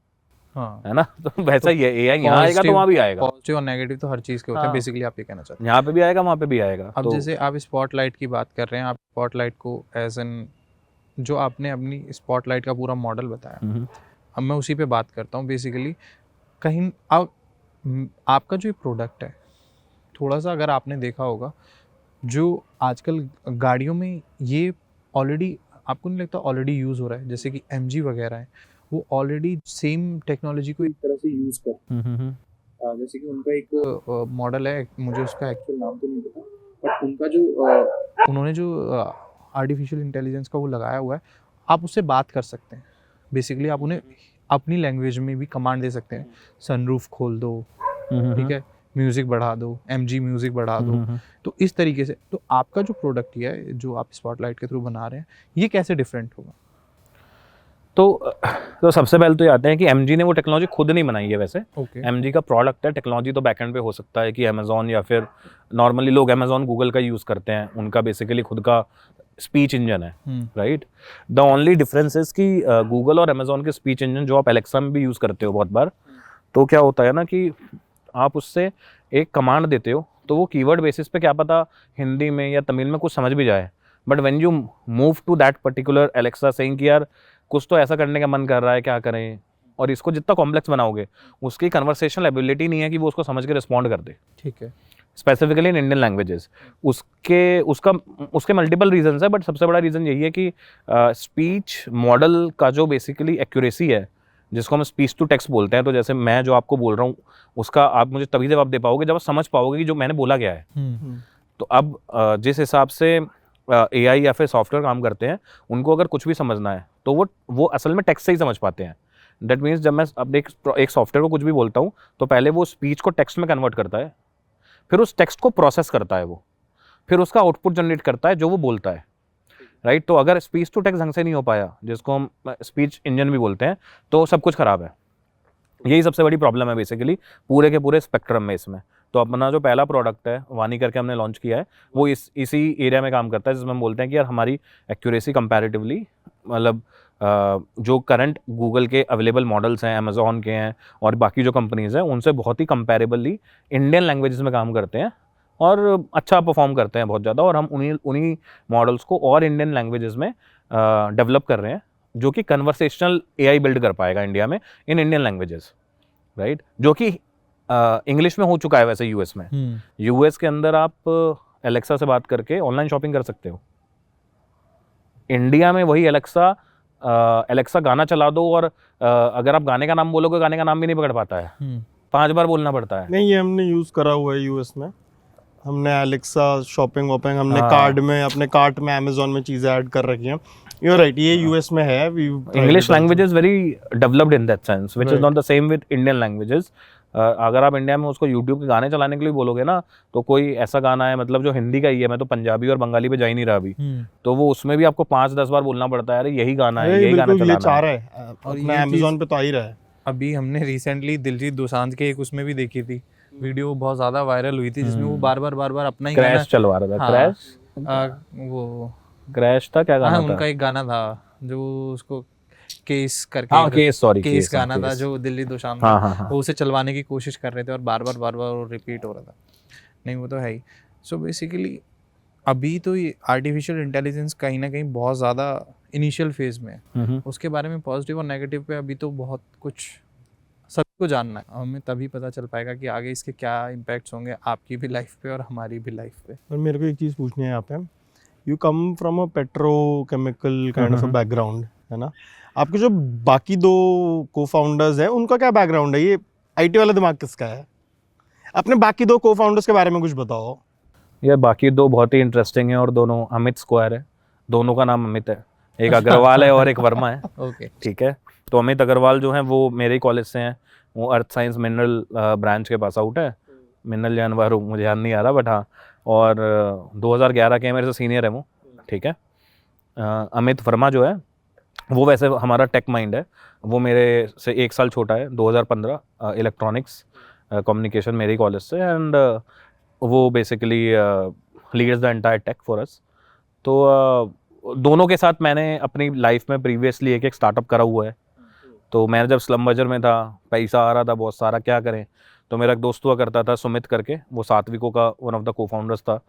Speaker 3: हाँ,
Speaker 2: है ना। तो वैसा ही है, AI यहाँ आएगा तो वहाँ भी आएगा।
Speaker 3: पॉजिटिव और नेगेटिव तो हर चीज़ के होते हैं,
Speaker 2: हाँ।
Speaker 3: बेसिकली आप ये कहना चाहते हैं।
Speaker 2: यहाँ पे भी आएगा, वहाँ पे भी आएगा।
Speaker 3: अब
Speaker 2: तो
Speaker 3: जैसे आप स्पॉटलाइट की बात कर रहे हैं, आप स्पॉटलाइट को एज एन, जो आपने अपनी स्पॉटलाइट का पूरा मॉडल बताया, अब मैं उसी पे बात करता हूँ। बेसिकली कहीं आपका जो ये प्रोडक्ट है, थोड़ा सा अगर आपने देखा होगा, जो आजकल गाड़ियों में ये ऑलरेडी, आपको नहीं लगता ऑलरेडी यूज़ हो रहा है? जैसे कि MG वगैरह है, वो ऑलरेडी सेम टेक्नोलॉजी को एक तरह से यूज़ करते हैं। जैसे कि उनका एक मॉडल है, मुझे उसका एक्चुअल नाम तो नहीं पता, बट उनका जो उन्होंने जो आर्टिफिशियल इंटेलिजेंस का वो लगाया हुआ है, आप उससे बात कर सकते हैं। बेसिकली आप उन्हें अपनी लैंग्वेज में भी कमांड दे सकते हैं, सनरूफ खोल दो, ठीक है, म्यूज़िक बढ़ा दो, MG म्यूज़िक बढ़ा दो। तो इस तरीके से, तो आपका जो प्रोडक्ट है जो आप स्पॉटलाइट के थ्रू बना रहे हैं, ये कैसे डिफरेंट होगा?
Speaker 2: तो सबसे पहले तो ये आते हैं कि MG ने वो टेक्नोलॉजी खुद नहीं बनाई है वैसे।
Speaker 3: ओके।
Speaker 2: MG का प्रोडक्ट है, टेक्नोलॉजी तो बैकएंड पे हो सकता है कि अमेजोन या फिर नॉर्मली लोग अमेजोन गूगल का यूज़ करते हैं, उनका बेसिकली खुद का स्पीच इंजन है, right. The only difference is कि गूगल और अमेजोन के स्पीच इंजन जो आप एलेक्सा में भी यूज़ करते हो बहुत बार, तो क्या होता है ना कि आप उससे एक कमांड देते हो तो वो कीवर्ड बेसिस पे क्या पता हिंदी में या तमिल में कुछ समझ भी जाए, but when you move to that particular Alexa saying कि यार कुछ तो ऐसा करने का मन कर रहा है, क्या करें, और इसको जितना कॉम्प्लेक्स बनाओगे उसकी कन्वर्सेशनल एबिलिटी नहीं है कि वो उसको समझ के रिस्पॉन्ड कर दे।
Speaker 3: ठीक है।
Speaker 2: Specifically in Indian languages. उसके मल्टीपल रीजंस है, बट सबसे बड़ा रीज़न यही है कि स्पीच मॉडल का जो बेसिकली एक्यूरेसी है, जिसको हम स्पीच टू टेक्स्ट बोलते हैं, तो जैसे मैं जो आपको बोल रहा हूँ उसका आप मुझे तभी जवाब दे पाओगे जब आप समझ पाओगे कि जो मैंने बोला गया है। तो अब जिस हिसाब से एआई या फिर सॉफ्टवेयर काम करते हैं, उनको अगर कुछ भी समझना है तो वो असल में टेक्स्ट से ही समझ पाते हैं। दैट मीन्स जब मैं अब एक सॉफ्टवेयर को कुछ भी बोलता हूँ तो पहले वो स्पीच को टेक्स्ट में कन्वर्ट करता है, फिर उस टेक्स्ट को प्रोसेस करता है वो, फिर उसका आउटपुट जनरेट करता है जो वो बोलता है, राइट। तो अगर स्पीच टू टेक्स्ट ढंग से नहीं हो पाया, जिसको हम स्पीच इंजन भी बोलते हैं, तो सब कुछ खराब है। यही सबसे बड़ी प्रॉब्लम है बेसिकली पूरे के पूरे स्पेक्ट्रम में इसमें। तो अपना जो पहला प्रोडक्ट है वानी करके हमने लॉन्च किया है, वो इसी एरिया में काम करता है, जिसमें हम बोलते हैं कि यार हमारी एक्यूरेसी कंपैरेटिवली, मतलब जो करंट गूगल के अवेलेबल मॉडल्स हैं, अमेजोन के हैं और बाकी जो कंपनीज़ हैं, उनसे बहुत ही कंपैरेबली इंडियन लैंग्वेजेस में काम करते हैं और अच्छा परफॉर्म करते हैं बहुत ज़्यादा। और हम उन्हीं मॉडल्स को और इंडियन लैंग्वेजेस में डेवलप कर रहे हैं, जो कि कन्वर्सेशनल एआई बिल्ड कर पाएगा इंडिया में इन इंडियन लैंग्वेजेस, राइट। जो कि इंग्लिश में हो चुका है वैसे यूएस में। यूएस के अंदर आप एलेक्सा से बात करके ऑनलाइन शॉपिंग कर सकते हो। इंडिया में वही एलेक्सा गाना चला दो और अगर आप गाने का नाम बोलोगे, गाने का नाम भी नहीं पकड़ पाता है, 5 बार बोलना पड़ता है।
Speaker 1: नहीं, ये हमने यूज़ करा हुआ है यूएस में। हमने एलेक्सा शॉपिंग वॉपिंग हमने कार्ड में, अपने कार्ट में अमेजोन में चीज़ें ऐड कर रखी हैं। यू आर राइट, ये यूएस में है।
Speaker 2: English language is very developed in that sense, which is not the same with Indian languages. अगर आप इंडिया में उसको यूट्यूब के गाने चलाने के लिए बोलोगे ना, तो कोई ऐसा गाना है, मतलब जो हिंदी का ही है, मैं तो पंजाबी और बंगाली पे जा ही नहीं रहा अभी, तो वो उसमें भी आपको 5-10 बार बोलना पड़ता है, अरे यही गाना है, यही गाना चलाना है।
Speaker 1: चाह रहा है और मैं अमेजोन पे तो आ ही रहा है।
Speaker 3: अभी हमने रिसेंटली दिलजीत दोसांझ के एक उसमें भी देखी थी वीडियो, बहुत ज्यादा वायरल हुई थी, जिसमें वो बार बार अपना ही
Speaker 2: क्रैश चलवा रहा था। क्रैश
Speaker 3: वो
Speaker 2: क्रैश था, क्या गाना था?
Speaker 3: उनका एक गाना था जो उसको केस करके,
Speaker 2: हाँ केस
Speaker 3: गाना था जो दिल्ली दोसांझ, वो उसे चलवाने की कोशिश कर रहे थे और बार बार रिपीट हो रहा था। नहीं, वो तो है ही। सो बेसिकली अभी तो ये आर्टिफिशियल इंटेलिजेंस कहीं ना कहीं बहुत ज़्यादा इनिशियल फेज में है। उसके बारे में पॉजिटिव और नेगेटिव पे अभी तो बहुत कुछ सबको जानना है। हमें तभी पता चल पाएगा कि आगे इसके क्या इम्पैक्ट्स होंगे आपकी भी लाइफ पे और हमारी भी लाइफ पे।
Speaker 1: और मेरे को एक चीज़ पूछनी है यहाँ पे, you come from a petrochemical kind of a background, है ना। आपके जो बाकी 2 को-फाउंडर्स हैं, उनका क्या बैकग्राउंड है? ये आईटी वाला दिमाग किसका है? अपने बाकी 2 को-फाउंडर्स के बारे में कुछ बताओ।
Speaker 2: ये बाकी 2 बहुत ही इंटरेस्टिंग है और दोनों अमित स्क्वायर है। दोनों का नाम अमित है, एक अग्रवाल है और एक वर्मा है।
Speaker 3: ओके,
Speaker 2: ठीक है। तो अमित अग्रवाल जो हैं वो मेरे ही कॉलेज से हैं, वो अर्थ साइंस मिनरल ब्रांच के पास आउट है। मिनरल जानवर मुझे याद नहीं आ रहा, बट हाँ, और 2011 के मेरे से सीनियर है वो, ठीक है। अमित वर्मा जो है वो वैसे हमारा टेक माइंड है, वो मेरे से 1 साल छोटा है, 2015 इलेक्ट्रॉनिक्स कम्युनिकेशन मेरे ही कॉलेज से, एंड वो basically leads the entire tech for us. तो दोनों के साथ मैंने अपनी लाइफ में प्रीवियसली एक स्टार्टअप करा हुआ है। तो मैं जब स्लम बजर में था, पैसा आ रहा था बहुत सारा, क्या करें, तो मेरा एक दोस्त हुआ करता था सुमित करके, वो सात्विको का वन ऑफ द को फाउंडर्स था।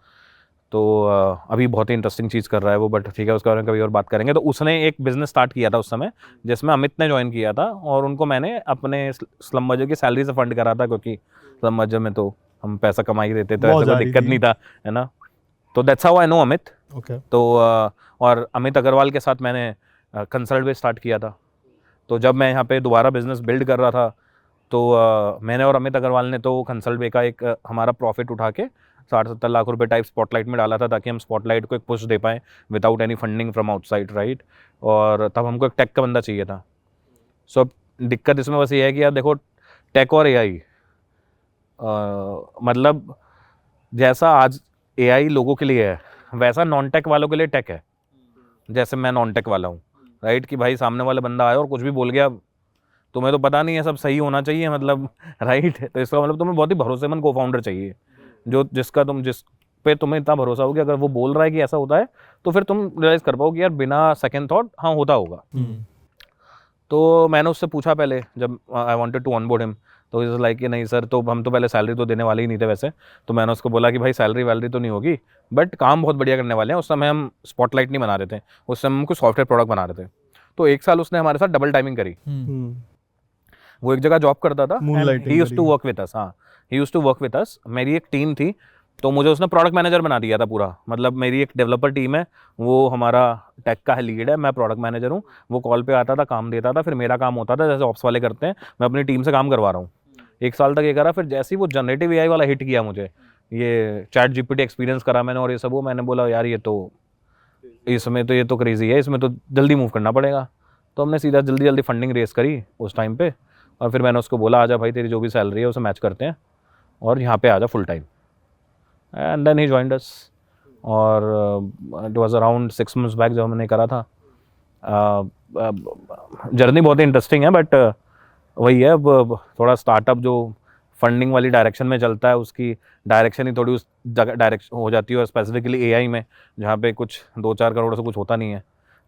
Speaker 2: तो अभी बहुत ही इंटरेस्टिंग चीज़ कर रहा है वो, बट ठीक है, उसके बारे में कभी और बात करेंगे। तो उसने एक बिज़नेस स्टार्ट किया था उस समय, जिसमें अमित ने ज्वाइन किया था, और उनको मैंने अपने स्लम बजर की सैलरी से फंड करा था, क्योंकि स्लम बजर में तो हम पैसा कमा ही देते थे, ऐसा कोई दिक्कत नहीं था, है ना। तो that's how I know Amit. तो और अमित अग्रवाल के साथ मैंने कंसल्ट भी स्टार्ट किया था। तो जब मैं यहाँ पे दोबारा बिजनेस बिल्ड कर रहा था, तो मैंने और अमित अग्रवाल ने तो कंसल्ट बे का एक हमारा प्रॉफिट उठा के 60-70 लाख रुपए टाइप स्पॉटलाइट में डाला था, ताकि हम स्पॉटलाइट को एक पुश दे पाएँ without any funding from outside, right. और तब हमको एक टेक का बंदा चाहिए था। सो अब दिक्कत इसमें बस ये है कि यार देखो, टेक और एआई, मतलब जैसा आज एआई लोगों के लिए है, वैसा नॉन टेक वालों के लिए टेक है। जैसे मैं नॉन टेक वाला हूँ, राइट, कि भाई सामने वाला बंदा आया और कुछ भी बोल गया, तुम्हें तो पता नहीं है, सब सही होना चाहिए, मतलब, राइट। तो इसका मतलब तुम्हें बहुत ही भरोसेमंद को फाउंडर चाहिए, जिस पे तुम्हें इतना भरोसा हो कि अगर वो बोल रहा है कि ऐसा होता है, तो फिर तुम रियलाइज कर पाओ कि यार बिना सेकंड थॉट, हाँ होता होगा। तो मैंने उससे पूछा पहले, जब I wanted to onboard him, तो इज लाइक कि नहीं सर, तो हम तो पहले सैलरी तो देने वाले ही नहीं थे वैसे। तो मैंने उसको बोला कि भाई सैलरी वैलरी तो नहीं होगी, बट काम बहुत बढ़िया करने वाले हैं। उस समय हम स्पॉटलाइट नहीं बना रहे थे, उस समय हम कुछ सॉफ्टवेयर प्रोडक्ट बना रहे थे। तो 1 साल उसने हमारे साथ डबल टाइमिंग करी। वो एक जगह जॉब करता था, he used to work with us. हाँ, he used to work with us. मेरी एक टीम थी, तो मुझे उसने प्रोडक्ट मैनेजर बना दिया था पूरा। मतलब मेरी एक डेवलपर टीम है, वो हमारा टेक का लीड है, मैं प्रोडक्ट मैनेजर हूँ। वो कॉल पे आता था, काम देता था, फिर मेरा काम होता था जैसे ऑप्स वाले करते हैं, मैं अपनी टीम से काम करवा रहा हूँ। 1 साल तक ये करा। फिर जैसे ही वो जनरेटिव एआई वाला हिट किया मुझे, ये चैट जीपीटी एक्सपीरियंस करा मैंने और ये सब, वो मैंने बोला यार ये तो क्रेजी है, इसमें तो जल्दी मूव करना पड़ेगा। तो हमने सीधा जल्दी जल्दी फंडिंग रेस करी उस टाइम पे, और फिर मैंने उसको बोला आजा भाई, तेरी जो भी सैलरी है उसे मैच करते हैं और यहाँ पे आजा full time. And then he joined us. और it was around 6 months back जब हमने करा था। जर्नी बहुत ही इंटरेस्टिंग है, बट वही है, अब थोड़ा स्टार्टअप जो फंडिंग वाली डायरेक्शन में चलता है, उसकी डायरेक्शन ही थोड़ी उस जगह डायरेक्शन हो जाती है, और स्पेसिफिकली एआई में जहाँ पे कुछ 2-4 करोड़ से कुछ होता नहीं है,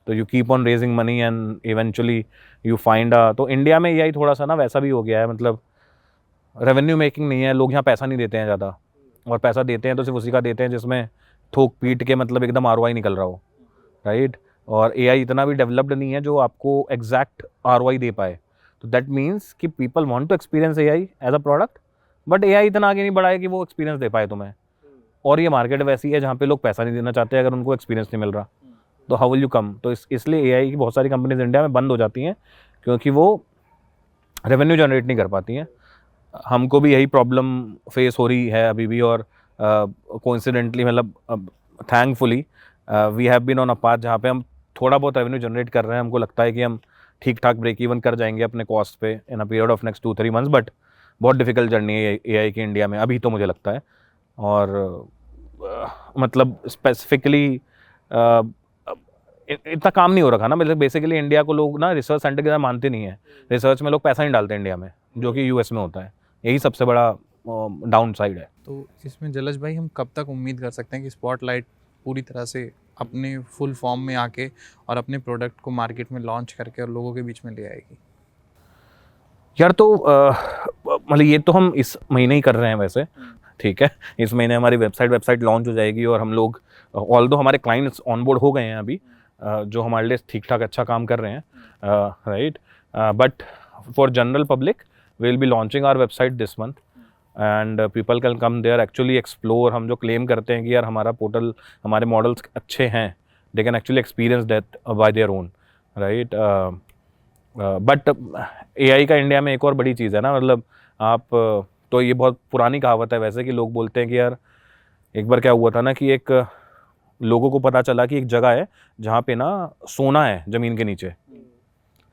Speaker 2: तो you keep on raising money and eventually you find तो इंडिया में एआई थोड़ा सा ना वैसा भी हो गया है, मतलब रेवेन्यू मेकिंग नहीं है, लोग यहाँ पैसा नहीं देते हैं ज़्यादा, और पैसा देते हैं तो सिर्फ उसी का देते हैं जिसमें थोक पीट के मतलब एकदम आरओआई निकल रहा हो, राइट। और एआई इतना भी डेवलप्ड नहीं है जो आपको एग्जैक्ट आरओआई दे पाए। तो दैट मीन्स कि people want to experience AI as a product, but AI इतना आगे नहीं बढ़ा है कि वो एक्सपीरियंस दे पाए तुम्हें। और ये मार्केट वैसी है जहाँ पे लोग पैसा नहीं देना चाहते अगर उनको एक्सपीरियंस नहीं मिल रहा, तो हाउ विल यू कम। तो इसलिए एआई की बहुत सारी कंपनीज इंडिया में बंद हो जाती हैं, क्योंकि वो रेवेन्यू जनरेट नहीं कर पाती हैं। हमको भी यही प्रॉब्लम फेस हो रही है अभी भी, और कोइंसिडेंटली मतलब thankfully we have been on a path जहाँ पे हम थोड़ा बहुत रेवेन्यू जनरेट कर रहे हैं। हमको लगता है कि हम ठीक ठाक ब्रेक इवन कर जाएंगे अपने कॉस्ट पे in a period of next 2-3 months, but बहुत डिफिकल्ट जर्नी है एआई की इंडिया में अभी तो मुझे लगता है। और मतलब स्पेसिफिकली इतना काम नहीं हो रखा ना, मतलब बेसिकली इंडिया को लोग ना रिसर्च सेंटर की तरह मानते नहीं है। रिसर्च में लोग पैसा नहीं डालते इंडिया में, जो कि यूएस में होता है। यही सबसे बड़ा डाउन साइड है।
Speaker 3: तो इसमें जलज भाई हम कब तक उम्मीद कर सकते हैं कि स्पॉटलाइट पूरी तरह से अपने फुल फॉर्म में आके और अपने प्रोडक्ट को मार्केट में लॉन्च करके और लोगों के बीच में ले आएगी?
Speaker 2: यार तो मतलब ये तो हम इस महीने ही कर रहे हैं वैसे, ठीक है। इस महीने हमारी वेबसाइट लॉन्च हो जाएगी, और हम लोग ऑल्दो हमारे क्लाइंट्स ऑनबोर्ड हो गए हैं अभी, जो हमारे लिए ठीक ठाक अच्छा काम कर रहे हैं, right. But for general public we will be launching our website this month, and people can come there actually explore. हम जो क्लेम करते हैं कि यार हमारा पोर्टल, हमारे मॉडल्स अच्छे हैं, they can actually experience that bye their own, right. But AI का इंडिया में एक और बड़ी चीज़ है ना, मतलब आप तो ये बहुत पुरानी कहावत है वैसे, कि लोग बोलते हैं कि यार एक बार क्या हुआ था ना, कि एक लोगों को पता चला कि एक जगह है जहाँ पे ना सोना है ज़मीन के नीचे,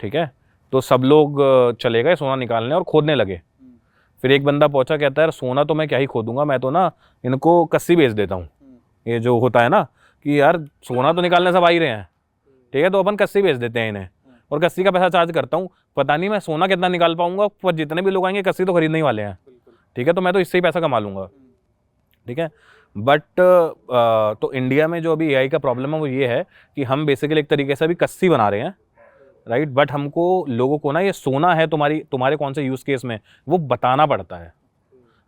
Speaker 2: ठीक है। तो सब लोग चले गए सोना निकालने और खोदने लगे। फिर एक बंदा पहुंचा, कहता है यार सोना तो मैं क्या ही खोदूंगा, मैं तो ना इनको कस्सी बेच देता हूँ। ये जो होता है ना कि यार सोना तो निकालने सब आ ही रहे हैं, ठीक है, तो अपन कस्सी बेच देते हैं इन्हें, और कस्सी का पैसा चार्ज करता हूँ। पता नहीं मैं सोना कितना निकाल पाऊंगा, पर जितने भी लोग आएंगे कस्सी तो खरीदने ही वाले हैं, ठीक है, तो मैं तो इससे ही पैसा कमा लूँगा, ठीक है। बट तो इंडिया में जो अभी एआई का प्रॉब्लम है वो ये है कि हम बेसिकली एक तरीके से अभी कस्सी बना रहे हैं, राइट। बट हमको लोगों को ना ये सोना है तुम्हारे कौन से यूज़ केस में, वो बताना पड़ता है,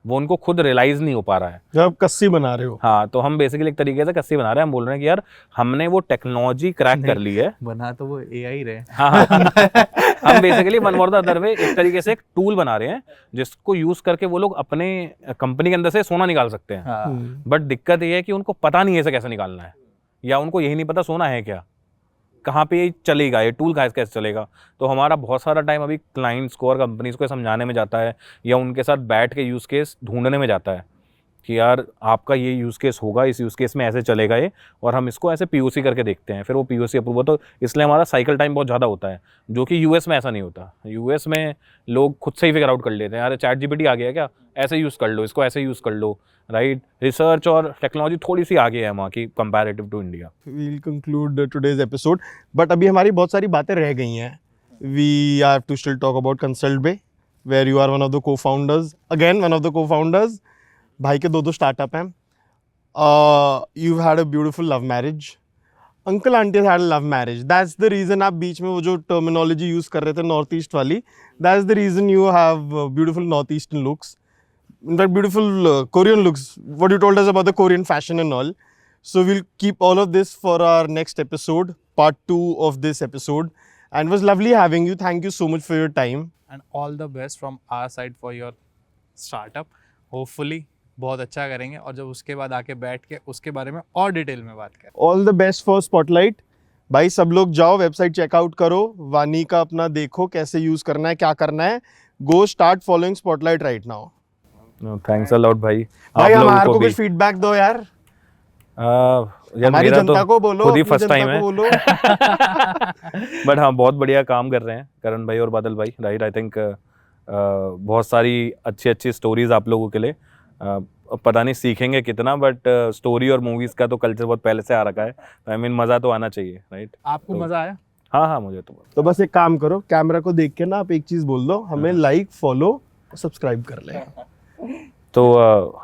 Speaker 2: वो उनको खुद रियलाइज़ नहीं हो पा रहा है
Speaker 1: जब आप कस्सी बना रहे हो।
Speaker 2: हाँ, तो हम बेसिकली एक तरीके से कस्सी बना रहे हैं। हम बोल रहे हैं कि यार हमने वो टेक्नोलॉजी क्रैक कर ली है।
Speaker 3: बना तो वो एआई रहे।
Speaker 2: हाँ हम basically one more the other way एक तरीके से एक टूल बना रहे हैं जिसको यूज़ करके वो लोग अपने कंपनी के अंदर से सोना निकाल सकते हैं। बट दिक्कत ये है कि उनको पता नहीं है इसे कैसे निकालना है, या उनको यही नहीं पता सोना है क्या, कहाँ पे ये चलेगा, ये टूल कैसे चलेगा। तो हमारा बहुत सारा टाइम अभी क्लाइंट्स को और कंपनीज को समझाने में जाता है, या उनके साथ बैठ के यूज़ केस ढूंढने में जाता है कि यार आपका ये यूज़ केस होगा, इस यूज़ केस में ऐसे चलेगा ये, और हम इसको ऐसे पीओसी करके देखते हैं, फिर वो पीओसी अप्रूव होता है। तो इसलिए हमारा साइकिल टाइम बहुत ज़्यादा होता है, जो कि यूएस में ऐसा नहीं होता। यूएस में लोग खुद से ही फिगर आउट कर लेते हैं, यार चैट जीपीटी आ गया क्या, ऐसे यूज़ कर लो, इसको ऐसे यूज़ कर लो, राइट। रिसर्च और टेक्नोलॉजी थोड़ी सी आगे है वहाँ की comparative to India.
Speaker 1: We'll conclude today's episode, but अभी हमारी बहुत सारी बातें रह गई हैं। We have to still talk about Consult Bay, where you are one of the co-founders. Again, one of the co-founders. भाई के 2 स्टार्टअप हैं। You've had a beautiful love marriage. Uncle aunties had a love marriage. That's the reason आप बीच में वो जो terminology यूज़ कर रहे थे नॉर्थ ईस्ट वाली, that's the reason you have beautiful north eastern looks. In fact, beautiful Korean looks. What you told us about the Korean fashion and all. So we'll keep all of this for our next episode, part 2 of this episode. And it was lovely having you. Thank you so much for your time.
Speaker 3: And all the best from our side for your startup. Hopefully बहुत अच्छा करेंगे और जब उसके बाद आके बैठ के उसके बारे में और डिटेल में बात करें।
Speaker 1: All the best for spotlight भाई। सब लोग जाओ वेबसाइट चेकआउट करो, वानी का अपना देखो कैसे यूज करना है, क्या करना है। गो start following spotlight right now.
Speaker 2: Thanks a lot भाई।
Speaker 1: भाई
Speaker 2: आप लोगों
Speaker 1: हमारे को
Speaker 2: भी
Speaker 1: कुछ फीडबैक दो यार,
Speaker 2: यार
Speaker 1: हमारी
Speaker 2: मेरा
Speaker 1: जनता
Speaker 2: तो
Speaker 1: को बोलो,
Speaker 2: खुद ही
Speaker 1: अपनी
Speaker 2: फर्स्ट
Speaker 1: जनता
Speaker 2: टाइम
Speaker 1: को
Speaker 2: है
Speaker 1: बोलो।
Speaker 2: बट हाँ बहुत बढ़िया काम कर रहे हैं करण भाई और बादल भाई, राइट। आई थिंक बहुत सारी अच्छी अच्छी स्टोरीज आप लोगों के लिए। पता नहीं सीखेंगे कितना, बट स्टोरी और मूवीज का तो कल्चर बहुत पहले से आ रखा है, आई मीन मज़ा तो आना चाहिए, राइट।
Speaker 3: आपको
Speaker 2: तो-
Speaker 3: मजा आया?
Speaker 2: हाँ हाँ मुझे तो
Speaker 1: तो बस एक काम करो, कैमरा को देख के ना आप एक चीज बोल दो, हमें लाइक फॉलो सब्सक्राइब कर ले।
Speaker 2: तो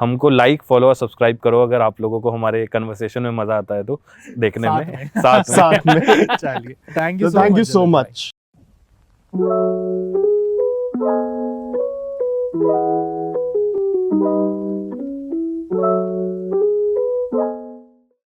Speaker 2: हमको लाइक फॉलो और सब्सक्राइब करो अगर आप लोगों को हमारे कन्वर्सेशन में मज़ा आता है तो देखने
Speaker 3: साथ
Speaker 2: में
Speaker 3: में।
Speaker 2: साथ में
Speaker 1: साथ में।
Speaker 3: चलिए, थैंक यू
Speaker 1: तो थैंक यू सो
Speaker 3: जलज भाई।
Speaker 1: मच।